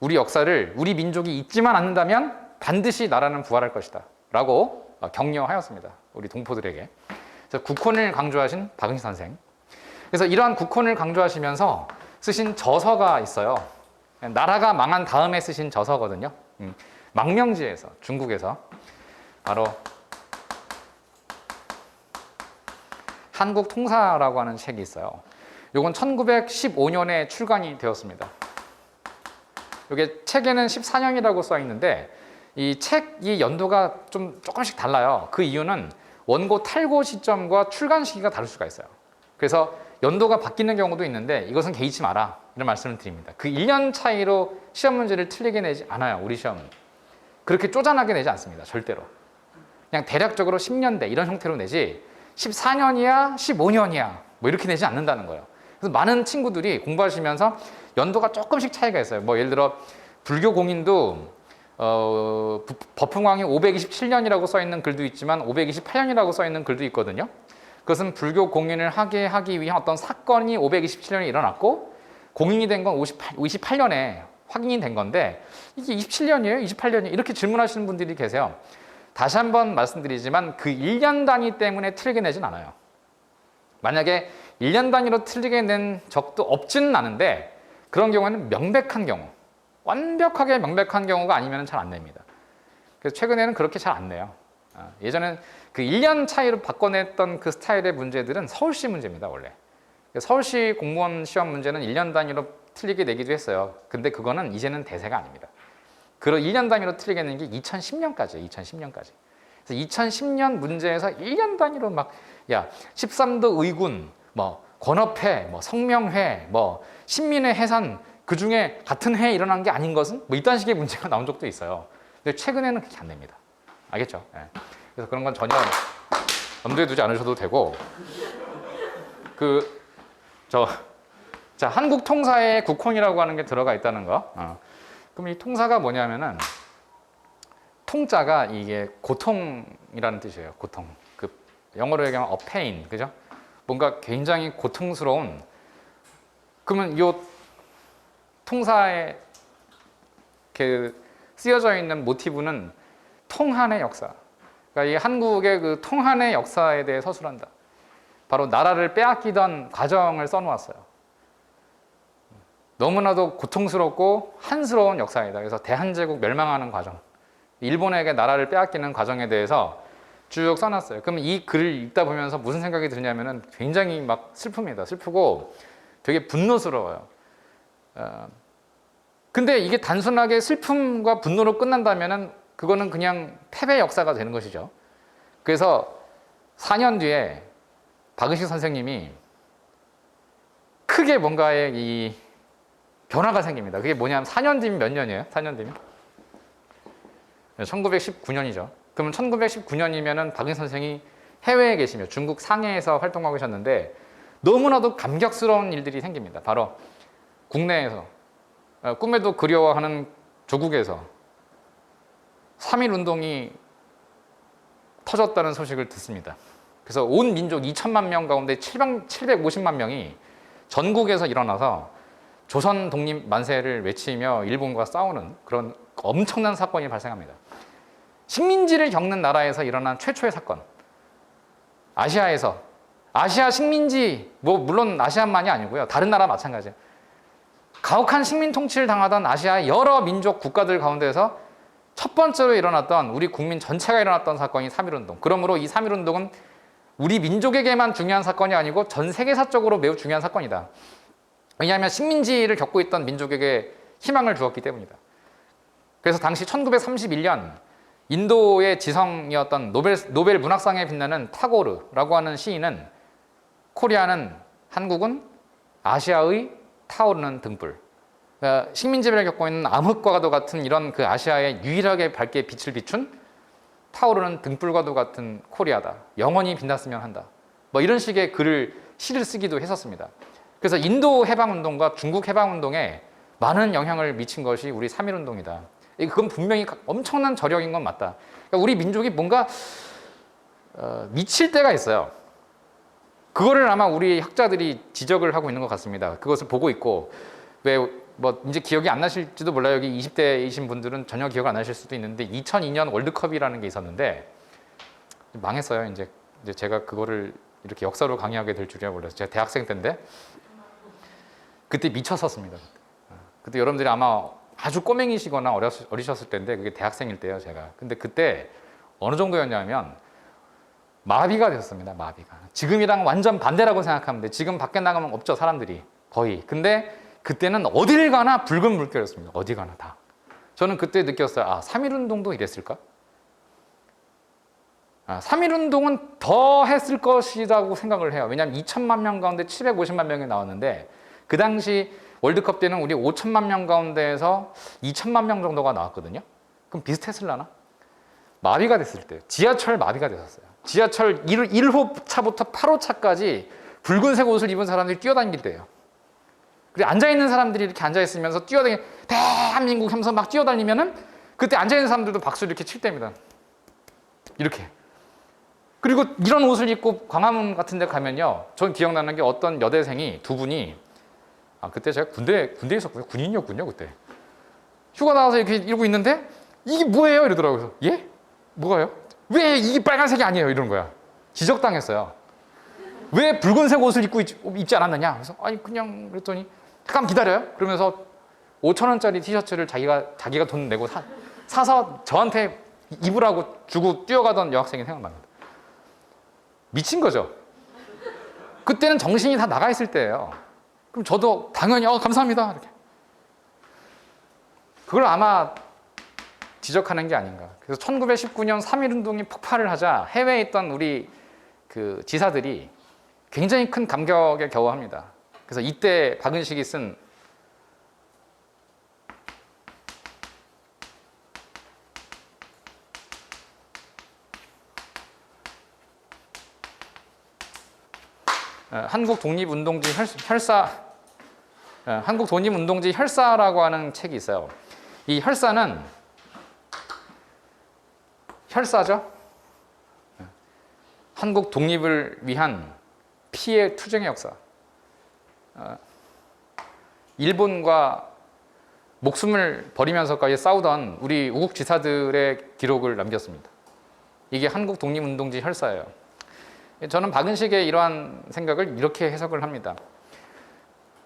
우리 역사를 우리 민족이 잊지만 않는다면 반드시 나라는 부활할 것이다 라고 격려하였습니다. 우리 동포들에게. 그래서 국혼을 강조하신 박은식 선생. 그래서 이러한 국혼을 강조하시면서 쓰신 저서가 있어요. 나라가 망한 다음에 쓰신 저서거든요. 망명지에서, 중국에서 바로 한국 통사라고 하는 책이 있어요. 이건 1915년에 출간이 되었습니다. 이게 책에는 14년이라고 써 있는데 이 책이 연도가 좀 조금씩 달라요. 그 이유는 원고 탈고 시점과 출간 시기가 다를 수가 있어요. 그래서 연도가 바뀌는 경우도 있는데 이것은 개의치 마라 이런 말씀을 드립니다. 그 1년 차이로 시험 문제를 틀리게 내지 않아요. 우리 시험은 그렇게 쪼잔하게 내지 않습니다. 절대로. 그냥 대략적으로 10년대 이런 형태로 내지 14년이야 15년이야 뭐 이렇게 내지 않는다는 거예요. 그래서 많은 친구들이 공부하시면서 연도가 조금씩 차이가 있어요. 뭐 예를 들어 불교 공인도 법흥왕이 527년이라고 써 있는 글도 있지만 528년이라고 써 있는 글도 있거든요. 그것은 불교 공인을 하기 위한 어떤 사건이 527년에 일어났고 공인이 된 건 28년에 확인이 된 건데 이게 27년이에요? 28년이에요? 이렇게 질문하시는 분들이 계세요. 다시 한번 말씀드리지만 그 1년 단위 때문에 틀리게 내진 않아요. 만약에 1년 단위로 틀리게 낸 적도 없지는 않은데 그런 경우에는 명백한 경우, 완벽하게 명백한 경우가 아니면 잘 안 냅니다. 그래서 최근에는 그렇게 잘 안 내요. 예전엔 그 1년 차이로 바꿔냈던 그 스타일의 문제들은 서울시 문제입니다, 원래. 서울시 공무원 시험 문제는 1년 단위로 틀리게 내기도 했어요. 근데 그거는 이제는 대세가 아닙니다. 그런 1년 단위로 틀리게 낸 게 2010년까지예요, 2010년까지. 그래서 2010년 문제에서 1년 단위로 막, 13도 의군, 뭐, 권업회, 뭐, 성명회, 뭐, 신민회 해산, 그 중에 같은 해에 일어난 게 아닌 것은? 뭐, 이딴 식의 문제가 나온 적도 있어요. 근데 최근에는 그렇게 안 냅니다. 알겠죠? 네. 그래서 그런 건 전혀 염두에 두지 않으셔도 되고, 자, 한국 통사에 국혼이라고 하는 게 들어가 있다는 거. 그럼 이 통사가 뭐냐면은, 통자가 이게 고통이라는 뜻이에요. 고통. 그 영어로 얘기하면 a pain, 그죠? 뭔가 굉장히 고통스러운. 그러면 이 통사에 이렇게 쓰여져 있는 모티브는 통한의 역사. 그러니까 이 한국의 그 통한의 역사에 대해 서술한다. 바로 나라를 빼앗기던 과정을 써놓았어요. 너무나도 고통스럽고 한스러운 역사이다. 그래서 대한제국 멸망하는 과정, 일본에게 나라를 빼앗기는 과정에 대해서 쭉 써놨어요. 그럼 이 글을 읽다 보면서 무슨 생각이 드냐면은 굉장히 막 슬픕니다. 슬프고 되게 분노스러워요. 근데 이게 단순하게 슬픔과 분노로 끝난다면은 그거는 그냥 패배 역사가 되는 것이죠. 그래서 4년 뒤에 박은식 선생님이 크게 뭔가의 이 변화가 생깁니다. 그게 뭐냐면 4년 뒤면 몇 년이에요? 4년 뒤면? 1919년이죠. 그러면 1919년이면은 박은식 선생이 해외에 계시며 중국 상해에서 활동하고 계셨는데 너무나도 감격스러운 일들이 생깁니다. 바로 국내에서 꿈에도 그리워하는 조국에서 3.1 운동이 터졌다는 소식을 듣습니다. 그래서 온 민족 2천만 명 가운데 750만 명이 전국에서 일어나서 조선 독립 만세를 외치며 일본과 싸우는 그런 엄청난 사건이 발생합니다. 식민지를 겪는 나라에서 일어난 최초의 사건. 아시아에서, 아시아 식민지, 뭐 물론 아시아만이 아니고요. 다른 나라 마찬가지예요. 가혹한 식민 통치를 당하던 아시아의 여러 민족 국가들 가운데서 첫 번째로 일어났던 우리 국민 전체가 일어났던 사건이 3.1운동. 그러므로 이 3.1운동은 우리 민족에게만 중요한 사건이 아니고 전 세계사적으로 매우 중요한 사건이다. 왜냐하면 식민지를 겪고 있던 민족에게 희망을 주었기 때문이다. 그래서 당시 1931년 인도의 지성이었던 노벨 문학상에 빛나는 타고르라고 하는 시인은 코리아는 한국은 아시아의 타오르는 등불. 그러니까 식민지배를 겪고 있는 암흑과도 같은 이런 그 아시아에 유일하게 밝게 빛을 비춘 타오르는 등불과도 같은 코리아다. 영원히 빛났으면 한다. 뭐 이런 식의 시를 쓰기도 했었습니다. 그래서 인도 해방운동과 중국 해방운동에 많은 영향을 미친 것이 우리 3.1운동이다. 그건 분명히 엄청난 저력인 건 맞다. 그러니까 우리 민족이 뭔가 미칠 때가 있어요. 그거를 아마 우리 학자들이 지적을 하고 있는 것 같습니다. 그것을 보고 있고 뭐 이제 기억이 안 나실지도 몰라요. 여기 20대이신 분들은 전혀 기억 안 나실 수도 있는데 2002년 월드컵이라는 게 있었는데 망했어요. 이제 제가 그거를 이렇게 역사로 강의하게 될 줄이야 몰랐어요. 제가 대학생 때인데 그때 미쳤었습니다. 그때 여러분들이 아마 아주 꼬맹이시거나 어리셨을 때인데 그게 대학생일 때예요, 제가. 근데 그때 어느 정도였냐면 마비가 되었습니다. 마비가. 지금이랑 완전 반대라고 생각하면 돼. 지금 밖에 나가면 없죠, 사람들이 거의. 근데 그때는 어딜 가나 붉은 물결이었습니다. 어디 가나 다. 저는 그때 느꼈어요. 아, 3.1운동도 이랬을까? 3.1운동은 더 했을 것이라고 생각을 해요. 왜냐하면 2천만 명 가운데 750만 명이 나왔는데 그 당시 월드컵 때는 우리 5천만 명 가운데에서 2천만 명 정도가 나왔거든요. 그럼 비슷했을라나? 마비가 됐을 때, 지하철 마비가 됐었어요. 지하철 1호차부터 8호차까지 붉은색 옷을 입은 사람들이 뛰어다닐 때예요. 그리고 앉아있는 사람들이 이렇게 앉아있으면서 대한민국 하면서 막 뛰어다니면은 그때 앉아있는 사람들도 박수 이렇게 칠 때입니다. 이렇게. 그리고 이런 옷을 입고 광화문 같은 데 가면요. 전 기억나는 게 어떤 여대생이 두 분이 그때 제가 군대에 있었고요. 군인이었군요, 그때. 휴가 나와서 이렇게 이러고 있는데 이게 뭐예요? 이러더라고요. 예? 뭐가요? 왜 이게 빨간색이 아니에요? 이러는 거야. 지적당했어요. 왜 붉은색 옷을 입지 않았느냐? 그래서 아니 그냥 그랬더니 잠깐 기다려요. 그러면서 5,000원짜리 티셔츠를 자기가 돈 내고 사서 저한테 입으라고 주고 뛰어가던 여학생이 생각납니다. 미친 거죠. 그때는 정신이 다 나가 있을 때예요. 그럼 저도 당연히 감사합니다. 이렇게. 그걸 아마 지적하는 게 아닌가. 그래서 1919년 3.1운동이 폭발을 하자 해외에 있던 우리 그 지사들이 굉장히 큰 감격에 겨워합니다. 그래서 이때 박은식이 쓴 한국 독립운동지 한국 독립운동지 혈사라고 하는 책이 있어요. 이 혈사는 혈사죠. 한국 독립을 위한 피해 투쟁의 역사. 일본과 목숨을 버리면서까지 싸우던 우리 우국 지사들의 기록을 남겼습니다. 이게 한국 독립운동지 혈사예요. 저는 박은식의 이러한 생각을 이렇게 해석을 합니다.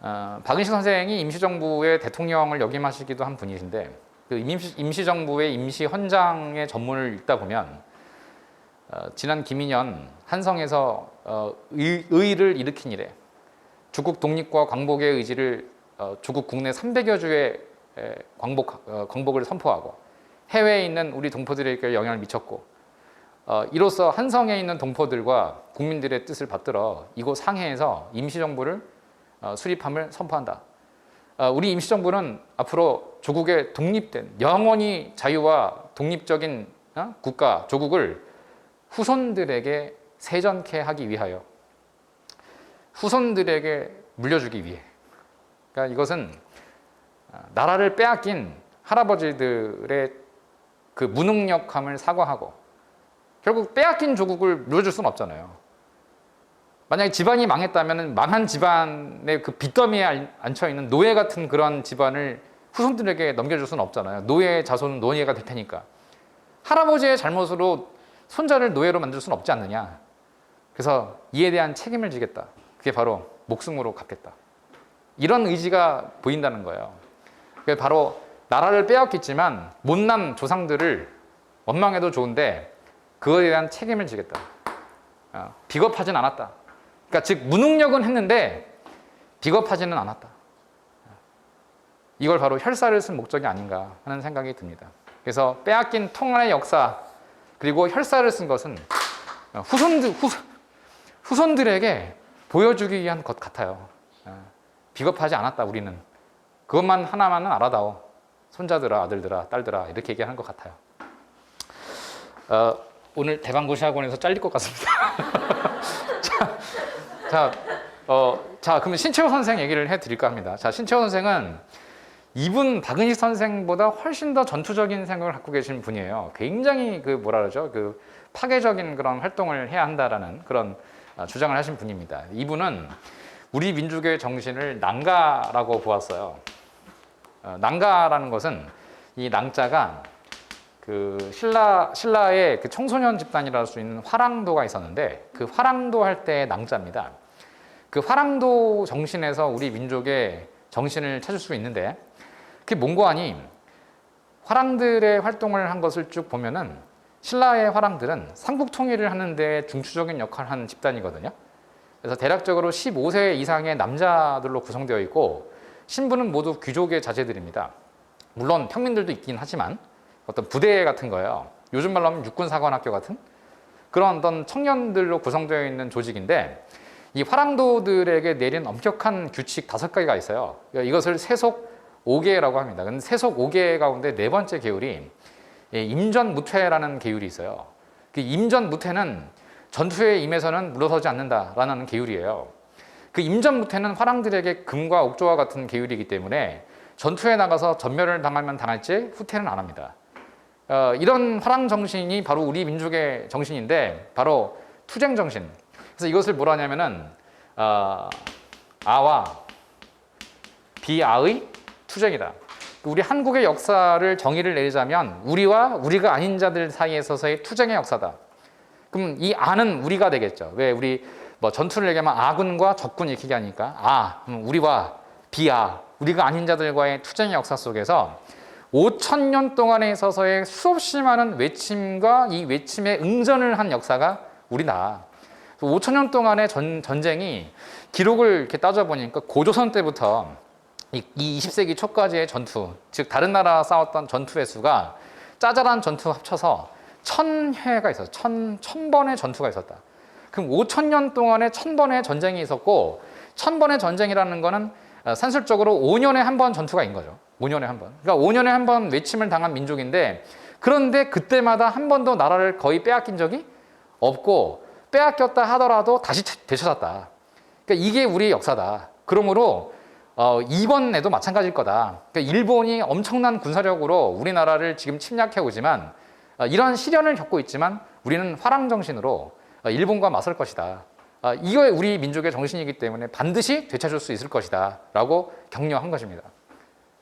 박은식 선생이 임시정부의 대통령을 역임하시기도 한 분이신데 그 임시정부의 임시헌장의 전문을 읽다 보면 지난 김인현 한성에서 의를 일으킨 이래 조국 독립과 광복의 의지를 조국 국내 300여 주의 광복을 선포하고 해외에 있는 우리 동포들에게 영향을 미쳤고 이로써 한성에 있는 동포들과 국민들의 뜻을 받들어 이곳 상해에서 임시정부를 수립함을 선포한다. 우리 임시정부는 앞으로 조국의 독립된 영원히 자유와 독립적인 국가, 조국을 후손들에게 세전케 하기 위하여 후손들에게 물려주기 위해 그러니까 이것은 나라를 빼앗긴 할아버지들의 그 무능력함을 사과하고 결국 빼앗긴 조국을 물려줄 수는 없잖아요. 만약에 집안이 망했다면 망한 집안의 그 빚더미에 앉혀있는 노예 같은 그런 집안을 후손들에게 넘겨줄 수는 없잖아요. 노예의 자손은 노예가 될 테니까. 할아버지의 잘못으로 손자를 노예로 만들 수는 없지 않느냐. 그래서 이에 대한 책임을 지겠다. 그게 바로 목숨으로 갚겠다. 이런 의지가 보인다는 거예요. 그게 바로 나라를 빼앗겼지만 못난 조상들을 원망해도 좋은데 그거에 대한 책임을 지겠다. 비겁하진 않았다. 그러니까 즉 무능력은 했는데 비겁하지는 않았다. 이걸 바로 혈사를 쓴 목적이 아닌가 하는 생각이 듭니다. 그래서 빼앗긴 통일의 역사 그리고 혈사를 쓴 것은 후손들에게 보여주기 위한 것 같아요. 비겁하지 않았다 우리는. 그것만 하나만은 알아다오. 손자들아, 아들들아, 딸들아 이렇게 얘기하는 것 같아요. 오늘 대방고시 학원에서 잘릴 것 같습니다. 자, 그러면 신채호 선생 얘기를 해드릴까 합니다. 자, 신채호 선생은 이분 박은식 선생보다 훨씬 더 전투적인 생각을 갖고 계신 분이에요. 굉장히 그 파괴적인 그런 활동을 해야 한다라는 그런 주장을 하신 분입니다. 이분은 우리 민족의 정신을 낭가라고 보았어요. 낭가라는 것은 이 낭자가 그 신라의 그 청소년 집단이라 할 수 있는 화랑도가 있었는데 그 화랑도 할 때의 낭자입니다. 그 화랑도 정신에서 우리 민족의 정신을 찾을 수 있는데 그게 뭔고 하니 화랑들의 활동을 한 것을 쭉 보면은 신라의 화랑들은 삼국 통일을 하는데 중추적인 역할을 하는 집단이거든요. 그래서 대략적으로 15세 이상의 남자들로 구성되어 있고 신부는 모두 귀족의 자제들입니다. 물론 평민들도 있긴 하지만 어떤 부대 같은 거예요. 요즘 말로 하면 육군사관학교 같은 그런 어떤 청년들로 구성되어 있는 조직인데 이 화랑도들에게 내린 엄격한 규칙 5가지가 있어요. 그러니까 이것을 세속 5계라고 합니다. 근데 세속 5계 가운데 네 번째 계율이 임전무퇴라는 계율이 있어요. 그 임전무퇴는 전투에 임해서는 물러서지 않는다라는 계율이에요. 그 임전무퇴는 화랑들에게 금과 옥조와 같은 계율이기 때문에 전투에 나가서 전멸을 당하면 당할지 후퇴는 안 합니다. 이런 화랑 정신이 바로 우리 민족의 정신인데 바로 투쟁 정신. 그래서 이것을 뭐라 하냐면은 아와 비아의 투쟁이다. 우리 한국의 역사를 정의를 내리자면 우리와 우리가 아닌 자들 사이에 서서의 투쟁의 역사다. 그럼 이 아는 우리가 되겠죠. 왜 우리 뭐 전투를 얘기하면 아군과 적군 이렇게 얘기하니까 우리와 비아 우리가 아닌 자들과의 투쟁의 역사 속에서 5,000년 동안에 있어서의 수없이 많은 외침과 이 외침에 응전을 한 역사가 우리다. 5,000년 동안의 전쟁이 기록을 이렇게 따져보니까 고조선 때부터 이 20세기 초까지의 전투, 즉 다른 나라 싸웠던 전투 횟수가 짜잘한 전투 합쳐서 1,000회가 있었어. 1,000번의 전투가 있었다. 그럼 5,000년 동안에 1,000번의 전쟁이 있었고 1,000번의 전쟁이라는 거는 산술적으로 5년에 한 번 전투가 인 거죠. 5년에 한 번. 그러니까 5년에 한 번 외침을 당한 민족인데 그런데 그때마다 한 번도 나라를 거의 빼앗긴 적이 없고 빼앗겼다 하더라도 다시 되찾았다. 그러니까 이게 우리의 역사다. 그러므로 이번에도 마찬가지일 거다. 그러니까 일본이 엄청난 군사력으로 우리나라를 지금 침략해 오지만 이런 시련을 겪고 있지만 우리는 화랑 정신으로 일본과 맞설 것이다. 이게 우리 민족의 정신이기 때문에 반드시 되찾을 수 있을 것이다 라고 격려한 것입니다.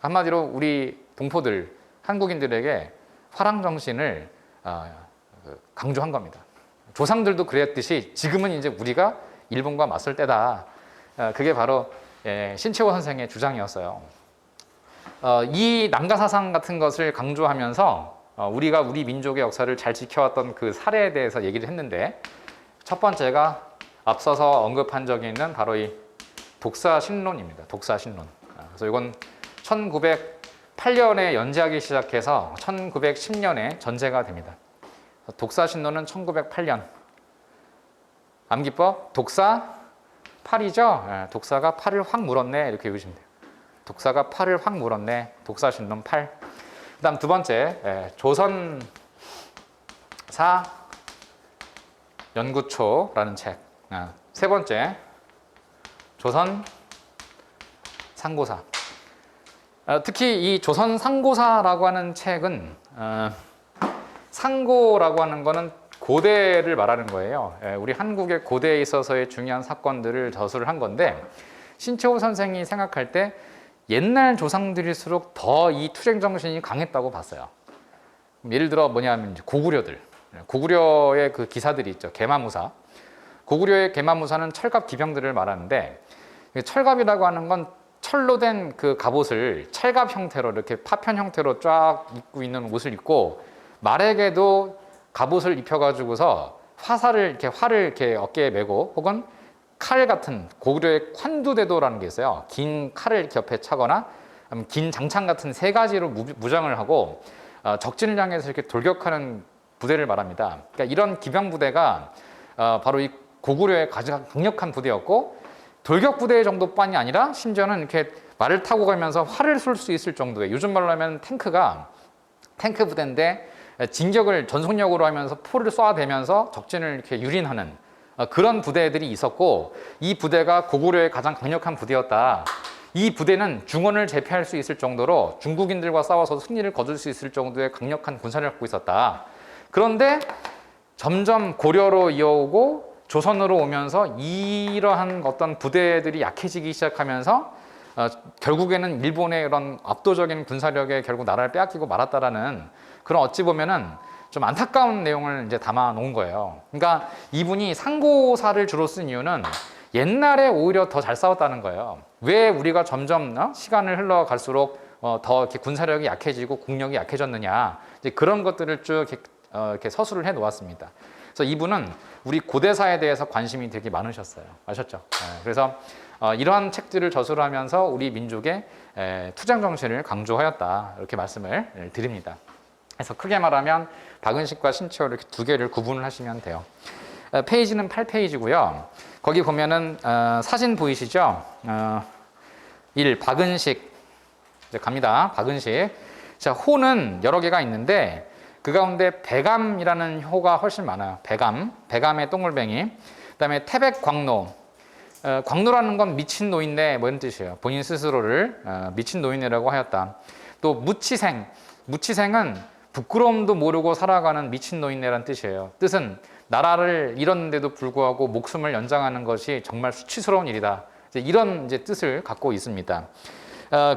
한마디로 우리 동포들, 한국인들에게 화랑 정신을 강조한 겁니다. 조상들도 그랬듯이 지금은 이제 우리가 일본과 맞설 때다. 그게 바로 신채호 선생의 주장이었어요. 이 난가사상 같은 것을 강조하면서 우리가 우리 민족의 역사를 잘 지켜왔던 그 사례에 대해서 얘기를 했는데 첫 번째가 앞서서 언급한 적이 있는 바로 이 독사신론입니다. 독사신론. 그래서 이건 1908년에 연재하기 시작해서 1910년에 전제가 됩니다. 독사신론은 1908년. 암기법 독사 팔이죠. 독사가 팔을 확 물었네 이렇게 외우시면 돼요. 독사가 팔을 확 물었네. 독사신론 8. 그다음 두 번째 조선사 연구초라는 책. 세 번째 조선 상고사. 특히 이 조선 상고사라고 하는 책은 상고라고 하는 거는 고대를 말하는 거예요. 우리 한국의 고대에 있어서의 중요한 사건들을 저술을 한 건데 신채호 선생이 생각할 때 옛날 조상들일수록 더 이 투쟁 정신이 강했다고 봤어요. 예를 들어 뭐냐면 이제 고구려의 그 기사들이 있죠. 계마무사. 고구려의 계마무사는 철갑 기병들을 말하는데 철갑이라고 하는 건 철로 된 그 갑옷을 철갑 형태로 이렇게 파편 형태로 쫙 입고 있는 옷을 입고 말에게도 갑옷을 입혀가지고서 활을 이렇게 어깨에 메고 혹은 칼 같은 고구려의 환두대도라는 게 있어요. 긴 칼을 이렇게 옆에 차거나 긴 장창 같은 세 가지로 무장을 하고 적진을 향해서 이렇게 돌격하는 부대를 말합니다. 그러니까 이런 기병 부대가 바로 이 고구려의 가장 강력한 부대였고 돌격 부대 정도뿐이 아니라 심지어는 이렇게 말을 타고 가면서 활을 쏠 수 있을 정도의 요즘 말로 하면 탱크 부대인데 진격을 전속력으로 하면서 포를 쏴대면서 적진을 이렇게 유린하는 그런 부대들이 있었고 이 부대가 고구려의 가장 강력한 부대였다. 이 부대는 중원을 제패할 수 있을 정도로 중국인들과 싸워서 승리를 거둘 수 있을 정도의 강력한 군사력을 갖고 있었다. 그런데 점점 고려로 이어오고 조선으로 오면서 이러한 어떤 부대들이 약해지기 시작하면서 결국에는 일본의 그런 압도적인 군사력에 결국 나라를 빼앗기고 말았다라는 그런 어찌 보면은 좀 안타까운 내용을 이제 담아 놓은 거예요. 그러니까 이분이 상고사를 주로 쓴 이유는 옛날에 오히려 더 잘 싸웠다는 거예요. 왜 우리가 점점 시간을 흘러갈수록 더 이렇게 군사력이 약해지고 국력이 약해졌느냐 이제 그런 것들을 쭉 이렇게 서술을 해 놓았습니다. 그래서 이분은 우리 고대사에 대해서 관심이 되게 많으셨어요. 아셨죠? 그래서 이러한 책들을 저술하면서 우리 민족의 투쟁 정신을 강조하였다 이렇게 말씀을 드립니다. 그래서 크게 말하면 박은식과 신채호 이렇게 두 개를 구분을 하시면 돼요. 페이지는 8페이지고요. 거기 보면은 사진 보이시죠? 1. 박은식. 이제 갑니다. 박은식. 자, 호는 여러 개가 있는데 그 가운데 배감이라는 호가 훨씬 많아요. 배감의 똥물뱅이. 그다음에 태백광노. 광노라는 건 미친 노인네 뭐 이런 뜻이에요. 본인 스스로를 미친 노인네라고 하였다. 또 무치생은 부끄러움도 모르고 살아가는 미친 노인네라는 뜻이에요. 뜻은 나라를 잃었는데도 불구하고 목숨을 연장하는 것이 정말 수치스러운 일이다. 이런 이제 뜻을 갖고 있습니다.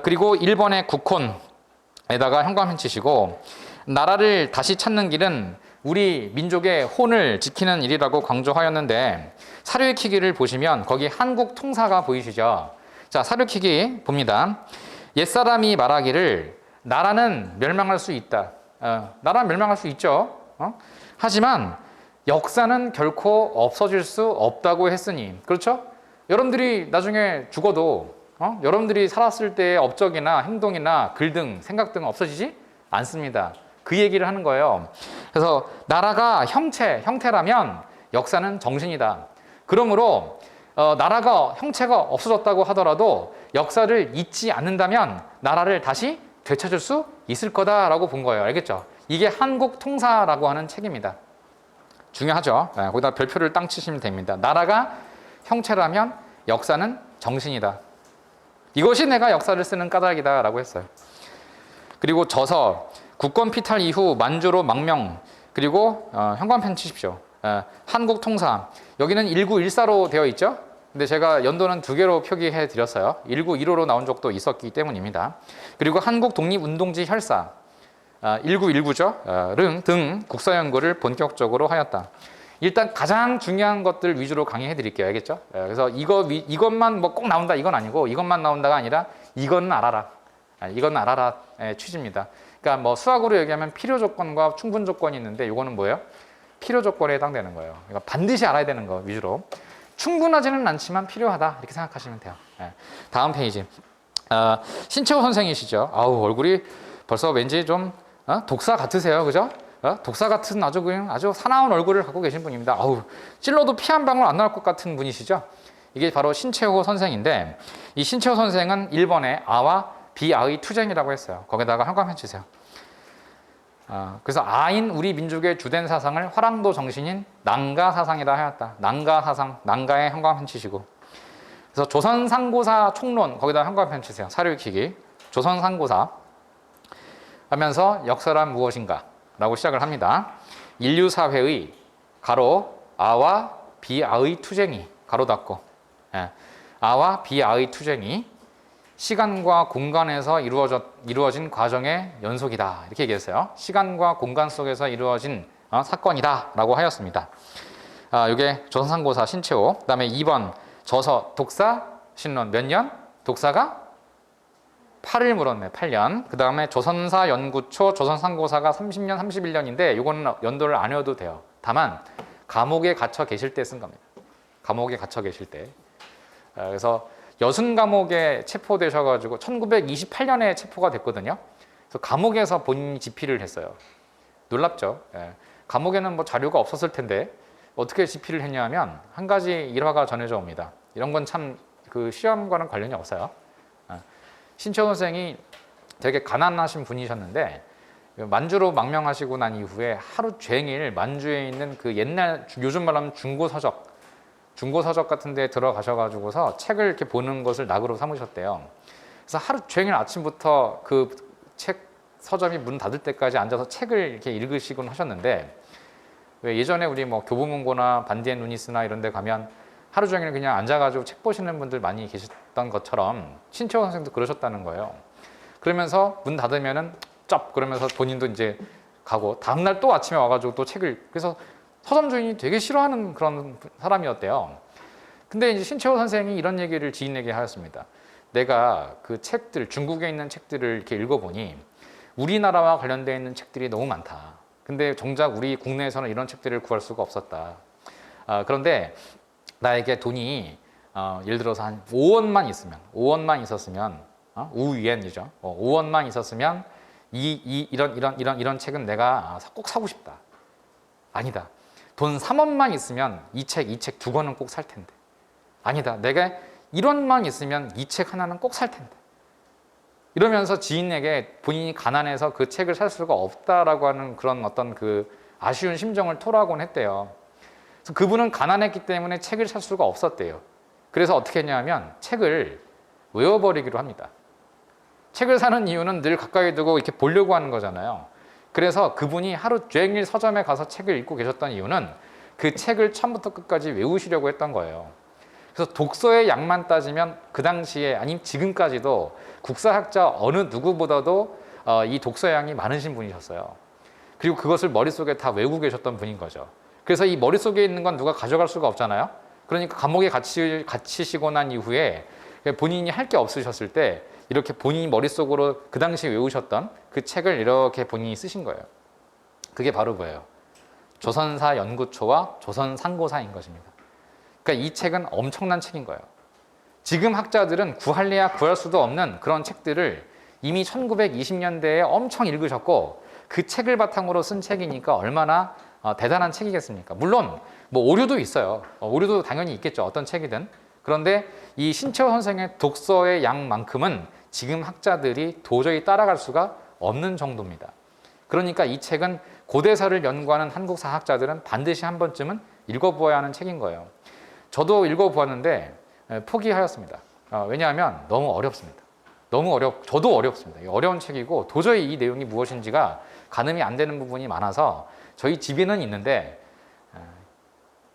그리고 1번의 국혼에다가 현관펜 치시고 나라를 다시 찾는 길은 우리 민족의 혼을 지키는 일이라고 강조하였는데 사료익히기를 보시면 거기 한국 통사가 보이시죠? 자, 사료익히기 봅니다. 옛사람이 말하기를 나라는 멸망할 수 있다. 나라는 멸망할 수 있죠. 하지만 역사는 결코 없어질 수 없다고 했으니 그렇죠? 여러분들이 나중에 죽어도 여러분들이 살았을 때의 업적이나 행동이나 글 등 생각 등은 없어지지 않습니다. 그 얘기를 하는 거예요. 그래서 나라가 형태라면 역사는 정신이다. 그러므로 나라가 형체가 없어졌다고 하더라도 역사를 잊지 않는다면 나라를 다시 되찾을 수 있을 거다라고 본 거예요. 알겠죠? 이게 한국 통사라고 하는 책입니다. 중요하죠? 거기다 별표를 땅 치시면 됩니다. 나라가 형체라면 역사는 정신이다. 이것이 내가 역사를 쓰는 까닭이다라고 했어요. 그리고 저서 국권 피탈 이후 만주로 망명 그리고 현관펜 치십시오. 한국 통사 여기는 1914로 되어 있죠. 근데 제가 연도는 두 개로 표기해 드렸어요. 1915로 나온 적도 있었기 때문입니다. 그리고 한국 독립운동지 혈사 1919죠. 등 국사연구를 본격적으로 하였다. 일단 가장 중요한 것들 위주로 강의해 드릴게요. 알겠죠? 그래서 이것만 뭐 꼭 나온다 이건 아니고 이것만 나온다가 아니라 이건 알아라. 이건 알아라의 취지입니다. 그러니까 뭐 수학으로 얘기하면 필요 조건과 충분 조건이 있는데 이거는 뭐예요? 필요 조건에 해당되는 거예요. 그러니까 반드시 알아야 되는 거 위주로. 충분하지는 않지만 필요하다 이렇게 생각하시면 돼요. 다음 페이지. 신채호 선생이시죠. 아우 얼굴이 벌써 왠지 좀 독사 같으세요, 그죠? 독사 같은 아주 사나운 얼굴을 갖고 계신 분입니다. 아우 찔러도 피 한 방울 안 나올 것 같은 분이시죠. 이게 바로 신채호 선생인데 이 신채호 선생은 1번에 아와 비아의 투쟁이라고 했어요. 거기다가 현관펜 치세요. 그래서 아인 우리 민족의 주된 사상을 화랑도 정신인 난가 사상이라 하였다. 난가 사상, 난가에 현관펜 치시고. 그래서 조선상고사 총론 거기다 현관펜 치세요. 사료익히기. 조선상고사 하면서 역사란 무엇인가 라고 시작을 합니다. 인류사회의 가로 아와 비아의 투쟁이 가로 닫고 아와 비아의 투쟁이 시간과 공간에서 이루어진 과정의 연속이다 이렇게 얘기했어요. 시간과 공간 속에서 이루어진 사건이다 라고 하였습니다. 이게 조선상고사 신채호. 그 다음에 2번 저서 독사 신론 몇 년? 독사가 8을 물었네. 8년. 그 다음에 조선사 연구초 조선상고사가 30년 31년인데 이거는 연도를 안 외워도 돼요. 다만 감옥에 갇혀 계실 때 쓴 겁니다. 감옥에 갇혀 계실 때. 그래서 여순 감옥에 체포되셔가지고 1928년에 체포가 됐거든요. 그래서 감옥에서 본인이 집필을 했어요. 놀랍죠. 감옥에는 뭐 자료가 없었을 텐데 어떻게 집필을 했냐면 한 가지 일화가 전해져 옵니다. 이런 건 참 그 시험과는 관련이 없어요. 신채호 선생이 되게 가난하신 분이셨는데 만주로 망명하시고 난 이후에 하루 종일 만주에 있는 그 옛날 요즘 말하면 중고 서적 같은 데 들어가셔가지고서 책을 이렇게 보는 것을 낙으로 삼으셨대요. 그래서 하루 종일 아침부터 그 책 서점이 문 닫을 때까지 앉아서 책을 이렇게 읽으시곤 하셨는데 왜 예전에 우리 뭐 교보문고나 반디앤 루니스나 이런 데 가면 하루 종일 그냥 앉아가지고 책 보시는 분들 많이 계셨던 것처럼 신채호 선생도 그러셨다는 거예요. 그러면서 문 닫으면은 쩝 그러면서 본인도 이제 가고 다음날 또 아침에 와가지고 또 책을 그래서 서점 주인이 되게 싫어하는 그런 사람이었대요. 근데 이제 신채호 선생이 이런 얘기를 지인에게 하였습니다. 내가 그 책들, 중국에 있는 책들을 이렇게 읽어보니 우리나라와 관련되어 있는 책들이 너무 많다. 근데 정작 우리 국내에서는 이런 책들을 구할 수가 없었다. 그런데 나에게 돈이 예를 들어서 한 5원만 있었으면 우위엔이죠. 5원만 있었으면 이런 책은 내가 꼭 사고 싶다. 아니다. 돈 3원만 있으면 이 책 두 권은 꼭 살 텐데. 아니다. 내가 1원만 있으면 이 책 하나는 꼭 살 텐데. 이러면서 지인에게 본인이 가난해서 그 책을 살 수가 없다라고 하는 그런 어떤 그 아쉬운 심정을 토로하곤 했대요. 그래서 그분은 가난했기 때문에 책을 살 수가 없었대요. 그래서 어떻게 했냐면 책을 외워버리기로 합니다. 책을 사는 이유는 늘 가까이 두고 이렇게 보려고 하는 거잖아요. 그래서 그분이 하루 종일 서점에 가서 책을 읽고 계셨던 이유는 그 책을 처음부터 끝까지 외우시려고 했던 거예요. 그래서 독서의 양만 따지면 그 당시에 아니면 지금까지도 국사학자 어느 누구보다도 이 독서의 양이 많으신 분이셨어요. 그리고 그것을 머릿속에 다 외우고 계셨던 분인 거죠. 그래서 이 머릿속에 있는 건 누가 가져갈 수가 없잖아요. 그러니까 감옥에 갇히시고 난 이후에 본인이 할 게 없으셨을 때 이렇게 본인이 머릿속으로 그 당시에 외우셨던 그 책을 이렇게 본인이 쓰신 거예요. 그게 바로 뭐예요? 조선사 연구초와 조선상고사인 것입니다. 그러니까 이 책은 엄청난 책인 거예요. 지금 학자들은 구할래야 구할 수도 없는 그런 책들을 이미 1920년대에 엄청 읽으셨고 그 책을 바탕으로 쓴 책이니까 얼마나 대단한 책이겠습니까? 물론 뭐 오류도 있어요. 오류도 당연히 있겠죠. 어떤 책이든. 그런데 이 신채호 선생의 독서의 양만큼은 지금 학자들이 도저히 따라갈 수가 없는 정도입니다. 그러니까 이 책은 고대사를 연구하는 한국 사학자들은 반드시 한 번쯤은 읽어보아야 하는 책인 거예요. 저도 읽어보았는데 포기하였습니다. 왜냐하면 너무 어렵습니다. 저도 어렵습니다. 어려운 책이고 도저히 이 내용이 무엇인지가 가늠이 안 되는 부분이 많아서 저희 집에는 있는데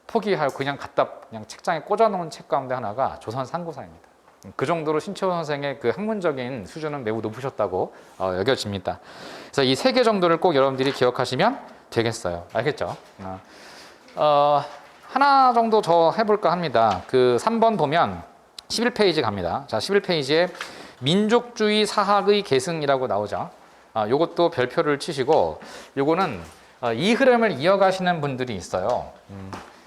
포기하고 그냥 책장에 꽂아놓은 책 가운데 하나가 조선상고사입니다. 그 정도로 신채호 선생의 그 학문적인 수준은 매우 높으셨다고 여겨집니다. 그래서 이 세 개 정도를 꼭 여러분들이 기억하시면 되겠어요. 알겠죠? 하나 정도 더 해볼까 합니다. 그 3번 보면 11페이지 갑니다. 자, 11페이지에 민족주의 사학의 계승이라고 나오죠. 요것도 별표를 치시고 요거는 이 흐름을 이어가시는 분들이 있어요.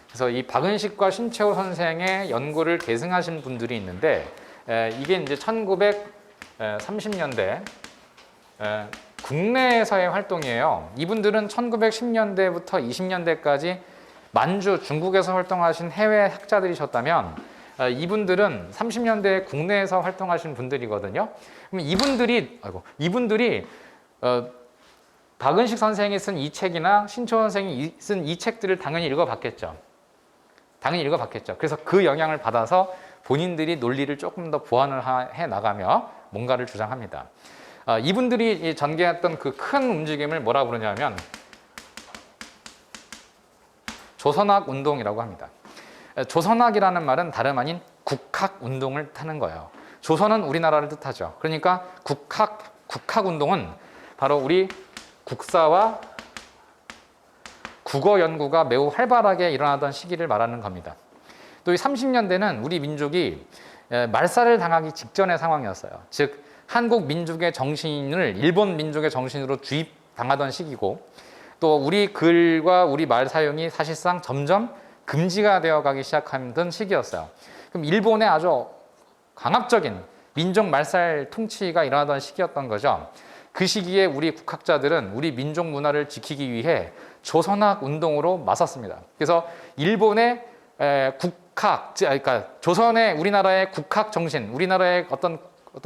그래서 이 박은식과 신채호 선생의 연구를 계승하신 분들이 있는데 이게 이제 1930년대 국내에서의 활동이에요. 이분들은 1910년대부터 20년대까지 만주, 중국에서 활동하신 해외 학자들이셨다면 이분들은 30년대 국내에서 활동하신 분들이거든요. 그럼 이분들이 박은식 선생이 쓴 이 책이나 신채호 선생이 쓴 이 책들을 당연히 읽어봤겠죠. 그래서 그 영향을 받아서 본인들이 논리를 조금 더 보완을 해 나가며 뭔가를 주장합니다. 이분들이 전개했던 그 큰 움직임을 뭐라 부르냐면 조선학 운동이라고 합니다. 조선학이라는 말은 다름 아닌 국학 운동을 뜻하는 거예요. 조선은 우리나라를 뜻하죠. 그러니까 국학 운동은 바로 우리 국사와 국어 연구가 매우 활발하게 일어나던 시기를 말하는 겁니다. 또 이 30년대는 우리 민족이 말살을 당하기 직전의 상황이었어요. 즉 한국 민족의 정신을 일본 민족의 정신으로 주입당하던 시기고 또 우리 글과 우리 말 사용이 사실상 점점 금지가 되어가기 시작하던 시기였어요. 그럼 일본의 아주 강압적인 민족 말살 통치가 일어나던 시기였던 거죠. 그 시기에 우리 국학자들은 우리 민족 문화를 지키기 위해 조선학 운동으로 맞섰습니다. 그래서 일본의 그러니까 조선의 우리나라의 국학 정신, 우리나라의 어떤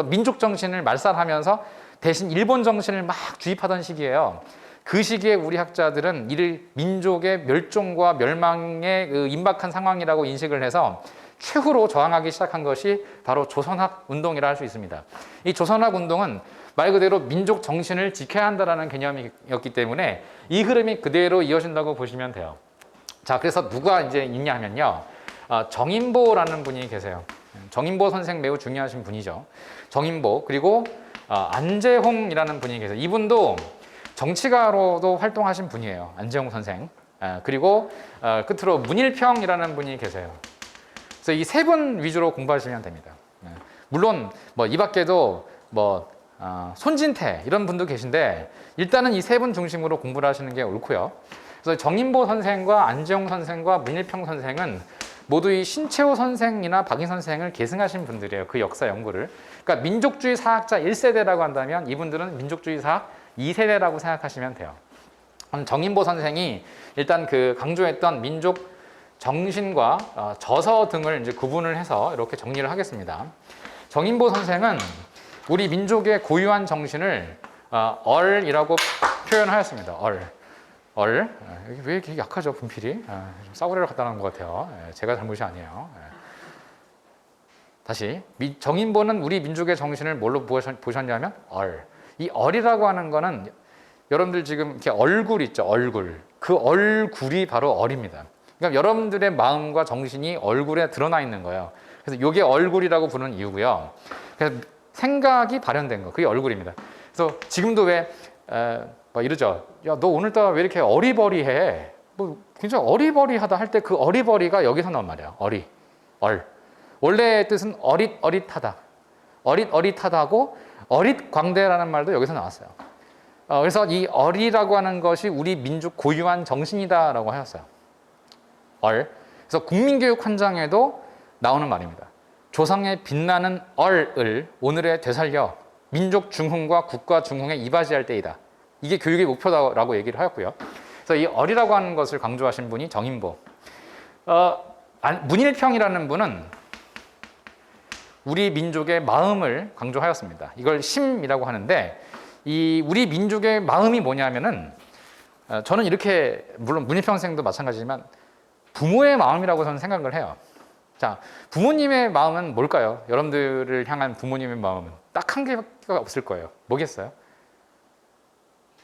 민족 정신을 말살하면서 대신 일본 정신을 막 주입하던 시기예요. 그 시기에 우리 학자들은 이를 민족의 멸종과 멸망에 임박한 상황이라고 인식을 해서 최후로 저항하기 시작한 것이 바로 조선학 운동이라 할 수 있습니다. 이 조선학 운동은 말 그대로 민족 정신을 지켜야 한다는 개념이었기 때문에 이 흐름이 그대로 이어진다고 보시면 돼요. 자, 그래서 누가 이제 있냐 하면요. 정인보라는 분이 계세요. 정인보 선생 매우 중요하신 분이죠. 정인보, 그리고 안재홍이라는 분이 계세요. 이분도 정치가로도 활동하신 분이에요. 안재홍 선생. 그리고 끝으로 문일평이라는 분이 계세요. 그래서 이 세 분 위주로 공부하시면 됩니다. 물론 뭐 이 밖에도 뭐 손진태 이런 분도 계신데 일단은 이 세 분 중심으로 공부를 하시는 게 옳고요. 그래서 정인보 선생과 안재홍 선생과 문일평 선생은 모두 이 신채호 선생이나 박인 선생을 계승하신 분들이에요. 그 역사 연구를. 그러니까 민족주의 사학자 1세대라고 한다면 이분들은 민족주의 사학 2세대라고 생각하시면 돼요. 정인보 선생이 일단 그 강조했던 민족 정신과 저서 등을 이제 구분을 해서 이렇게 정리를 하겠습니다. 정인보 선생은 우리 민족의 고유한 정신을 얼이라고 표현하였습니다. 얼. 왜 이렇게 약하죠, 분필이? 좀 싸구려를 갖다 놓은 것 같아요. 제가 잘못이 아니에요. 다시. 정인보는 우리 민족의 정신을 뭘로 보셨냐면 얼. 이 얼이라고 하는 거는 여러분들 지금 이렇게 얼굴 있죠, 얼굴. 그 얼굴이 바로 얼입니다. 그러니까 여러분들의 마음과 정신이 얼굴에 드러나 있는 거예요. 그래서 이게 얼굴이라고 부르는 이유고요. 그래서 생각이 발현된 거, 그게 얼굴입니다. 그래서 지금도 왜 막 이러죠. 야, 너 오늘따라 왜 이렇게 어리버리해? 뭐 굉장히 어리버리하다 할 때 그 어리버리가 여기서 나온 말이에요. 얼. 원래 뜻은 어릿하다. 어릿하다고 어릿광대라는 말도 여기서 나왔어요. 그래서 이 얼이라고 하는 것이 우리 민족 고유한 정신이다라고 하였어요. 얼. 그래서 국민교육 헌장에도 나오는 말입니다. 조상의 빛나는 얼을 오늘에 되살려 민족 중흥과 국가 중흥에 이바지할 때이다. 이게 교육의 목표다라고 얘기를 하였고요. 그래서 이 얼이라고 하는 것을 강조하신 분이 정인보. 문일평이라는 분은 우리 민족의 마음을 강조하였습니다. 이걸 심이라고 하는데 이 우리 민족의 마음이 뭐냐면은 저는 이렇게 물론 문일평 선생도 마찬가지지만 부모의 마음이라고 저는 생각을 해요. 자, 부모님의 마음은 뭘까요? 여러분들을 향한 부모님의 마음은 딱 한 개가 없을 거예요. 뭐겠어요?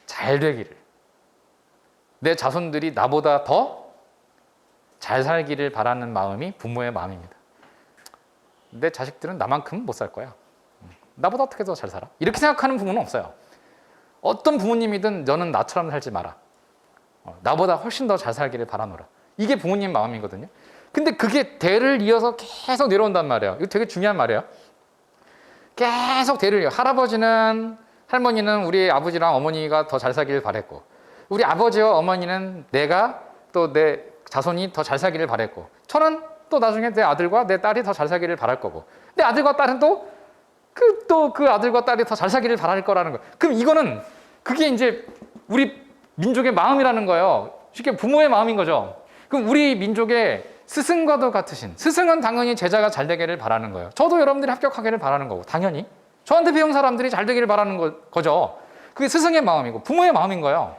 잘 되기를. 내 자손들이 나보다 더 잘 살기를 바라는 마음이 부모의 마음입니다. 내 자식들은 나만큼 못 살 거야. 나보다 어떻게 더 잘 살아? 이렇게 생각하는 부모는 없어요. 어떤 부모님이든 너는 나처럼 살지 마라. 나보다 훨씬 더 잘 살기를 바라노라. 이게 부모님 마음이거든요. 근데 그게 대를 이어서 계속 내려온단 말이에요. 이거 되게 중요한 말이에요. 계속 대를 이어. 할머니는 우리 아버지랑 어머니가 더 잘 살기를 바랬고, 우리 아버지와 어머니는 내가 또 내 자손이 더 잘 살기를 바랬고, 저는 또 나중에 내 아들과 내 딸이 더 잘 살기를 바랄 거고, 내 아들과 딸은 또 그 아들과 딸이 더 잘 살기를 바랄 거라는 거예요. 그럼 이거는 그게 이제 우리 민족의 마음이라는 거예요. 쉽게 부모의 마음인 거죠. 그럼 우리 민족의 스승과도 같으신, 스승은 당연히 제자가 잘 되기를 바라는 거예요. 저도 여러분들이 합격하기를 바라는 거고, 당연히 저한테 배운 사람들이 잘 되기를 바라는 거죠. 그게 스승의 마음이고 부모의 마음인 거예요.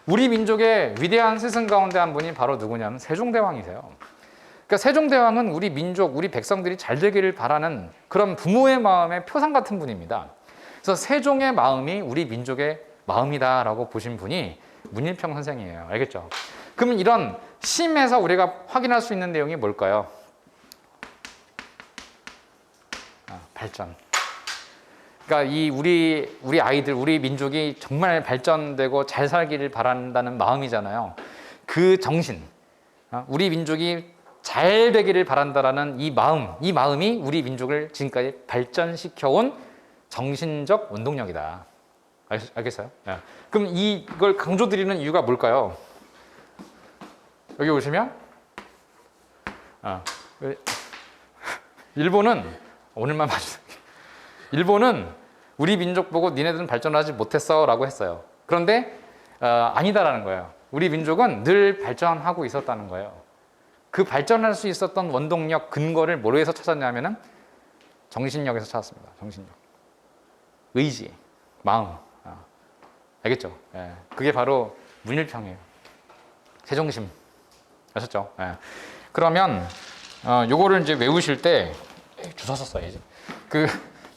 우리 민족의 위대한 스승 가운데 한 분이 바로 누구냐면 세종대왕이세요. 그러니까 세종대왕은 우리 민족, 우리 백성들이 잘 되기를 바라는 그런 부모의 마음의 표상 같은 분입니다. 그래서 세종의 마음이 우리 민족의 마음이다라고 보신 분이 문일평 선생이에요. 알겠죠? 그러면 이런 심에서 우리가 확인할 수 있는 내용이 뭘까요? 발전. 그러니까 이 우리 아이들, 우리 민족이 정말 발전되고 잘 살기를 바란다는 마음이잖아요. 그 정신, 우리 민족이 잘 되기를 바란다라는 이 마음이 우리 민족을 지금까지 발전시켜온 정신적 원동력이다. 알겠어요? 그럼 이걸 강조드리는 이유가 뭘까요? 여기 보시면 일본은 오늘만 봐주세요. 일본은 우리 민족 보고 니네들은 발전하지 못했어 라고 했어요. 그런데 아니다라는 거예요. 우리 민족은 늘 발전하고 있었다는 거예요. 그 발전할 수 있었던 원동력, 근거를 뭐로해서 찾았냐면은 정신력에서 찾았습니다. 정신력. 의지, 마음. 알겠죠? 그게 바로 문일평이에요. 세종심. 아셨죠? 그러면 요거를 이제 외우실 때 주워 썼어야지. 그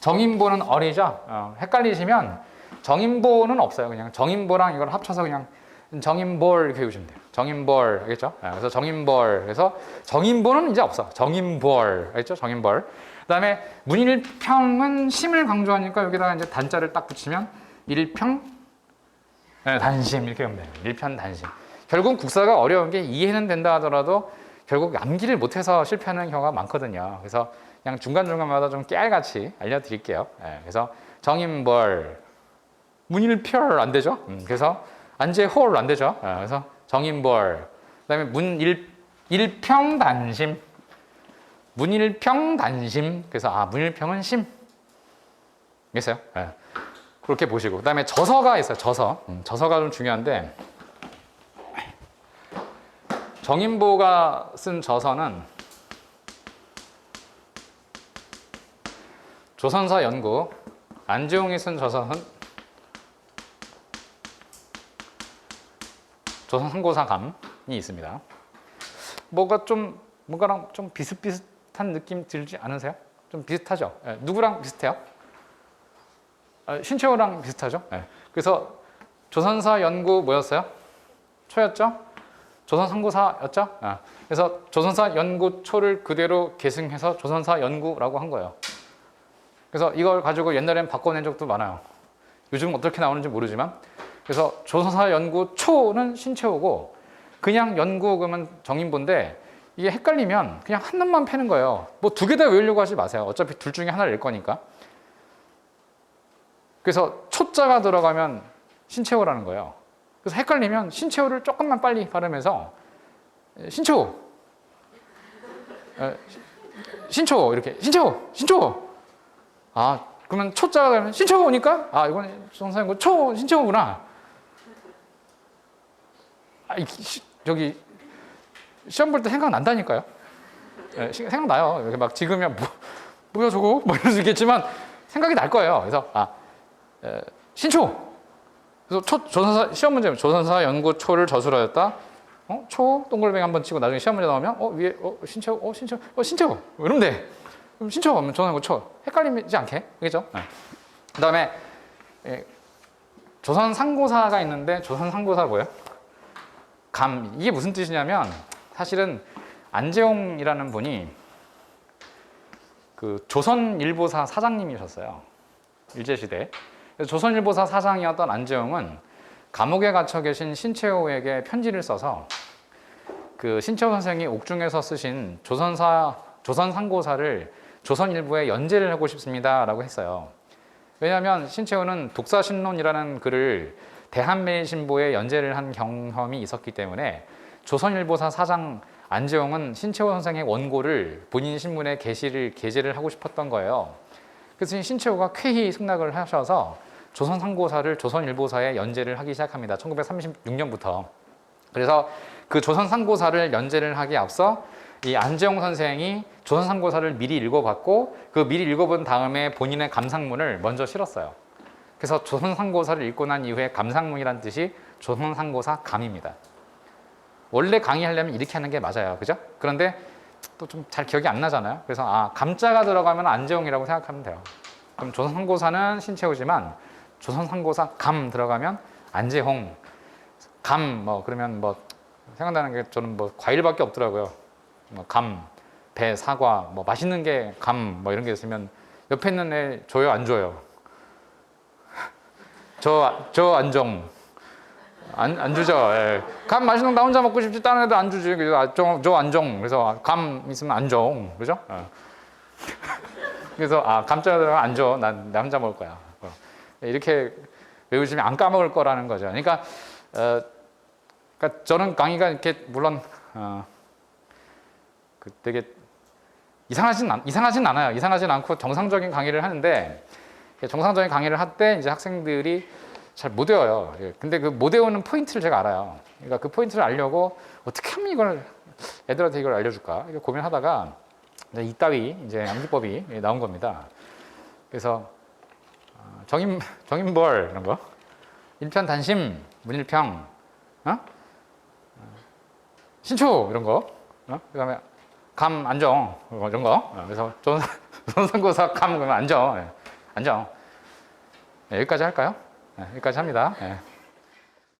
정인보는 얼이죠. 헷갈리시면 정인보는 없어요. 그냥 정인보랑 이걸 합쳐서 그냥 정인볼 이렇게 외우시면 돼요. 정인볼. 알겠죠? 그래서 정인볼. 그래서 정인보는 이제 없어. 정인볼. 알겠죠? 정인볼. 그다음에 문일평은 심을 강조하니까 여기다가 이제 단자를 딱 붙이면 일평 단심 이렇게 하면 돼요. 일편 단심. 결국 국사가 어려운 게 이해는 된다 하더라도 결국 암기를 못해서 실패하는 경우가 많거든요. 그래서 그냥 중간중간마다 좀 깨알같이 알려드릴게요. 예, 그래서 정인벌, 문일펼 안 되죠? 그래서 안재홀 안 되죠? 예, 그래서 정인벌, 그다음에 일평단심, 문일평단심. 그래서 문일평은 심. 알겠어요? 예. 그렇게 보시고, 그다음에 저서가 있어요. 저서가 좀 중요한데, 정인보가 쓴 저서는 조선사 연구, 안재홍이 쓴 저서는 조선상고사감이 있습니다. 뭔가랑 좀 비슷비슷한 느낌 들지 않으세요? 좀 비슷하죠? 예, 누구랑 비슷해요? 신채호랑 비슷하죠? 예. 그래서 조선사 연구 뭐였어요? 초였죠? 조선상고사였죠? 그래서 조선사 연구 초를 그대로 계승해서 조선사 연구라고 한 거예요. 그래서 이걸 가지고 옛날엔 바꿔낸 적도 많아요. 요즘 어떻게 나오는지 모르지만. 그래서 조선사 연구 초는 신채호고 그냥 연구 그러면 정인보인데 이게 헷갈리면 그냥 한 놈만 패는 거예요. 뭐 두 개 다 외우려고 하지 마세요. 어차피 둘 중에 하나를 낼 거니까. 그래서 초자가 들어가면 신채호라는 거예요. 그래서 헷갈리면 신채호를 조금만 빨리 발음해서 신채호, 신초 이렇게 신채호. 그러면 초자가 되면 신채호니까 이건 조선사연구 초 신채호구나. 저기 시험 볼 때 생각난다니까요. 생각나요. 이렇게 막 지으면 뭐야 저거 뭐 이럴 수 있겠지만 생각이 날 거예요. 그래서 신초. 그래서 조선사 시험 문제면 조선사 연구 초를 저술하였다. 초 동글뱅이 한번 치고 나중에 시험 문제 나오면 위에 신채호 신채호 이러면 돼. 그럼 신초 하면 조선사 연구 초 헷갈리지 않게 그죠? 그다음에 조선 상고사가 있는데 조선 상고사 뭐예요? 감. 이게 무슨 뜻이냐면 사실은 안재홍이라는 분이 그 조선일보사 사장님이셨어요. 일제시대. 조선일보사 사장이었던 안재홍은 감옥에 갇혀 계신 신채호에게 편지를 써서 그 신채호 선생이 옥중에서 쓰신 조선상고사를 조선일보에 연재를 하고 싶습니다라고 했어요. 왜냐하면 신채호는 독사신론이라는 글을 대한매일신보에 연재를 한 경험이 있었기 때문에 조선일보사 사장 안재홍은 신채호 선생의 원고를 본인 신문에 게재를 하고 싶었던 거예요. 그래서 신채호가 쾌히 승낙을 하셔서 조선상고사를 조선일보사에 연재를 하기 시작합니다. 1936년부터. 그래서 그 조선상고사를 연재를 하기에 앞서 이 안재홍 선생이 조선상고사를 미리 읽어봤고 그 미리 읽어본 다음에 본인의 감상문을 먼저 실었어요. 그래서 조선상고사를 읽고 난 이후에 감상문이란 뜻이 조선상고사 감입니다. 원래 강의하려면 이렇게 하는 게 맞아요. 그죠? 그런데 또 좀 잘 기억이 안 나잖아요. 그래서 감자가 들어가면 안재홍이라고 생각하면 돼요. 그럼 조선상고사는 신채호지만 조선상고사 감 들어가면 안재홍. 감 그러면 생각나는 게 저는 과일밖에 없더라고요. 감, 배, 사과, 맛있는 게 감 이런 게 있으면 옆에 있는 애 줘요, 안 줘요? 저 안정. 안 주죠. 예. 감 맛있는 거 나 혼자 먹고 싶지 다른 애들 안 주지. 그래서 저 안정. 그래서 감 있으면 안정. 그죠? 그래서 감자가 들어가면 안 줘. 나 혼자 먹을 거야. 이렇게 외우시면 안 까먹을 거라는 거죠. 그러니까 저는 강의가 이렇게 물론 되게 이상하진 않아요. 이상하진 않고 정상적인 강의를 하는데 정상적인 강의를 할 때 이제 학생들이 잘 못 외워요. 근데 그 못 외우는 포인트를 제가 알아요. 그러니까 그 포인트를 알려고 어떻게 하면 이걸 애들한테 이걸 알려줄까 이렇게 고민하다가 이따위 이제 암기법이 나온 겁니다. 그래서 정인벌 이런 거, 일편단심, 문일평, 신초 이런 거, 그다음에 감 안정 이런 거. 그래서 조선상고사 감 그러면 안정. 여기까지 할까요? 여기까지 합니다.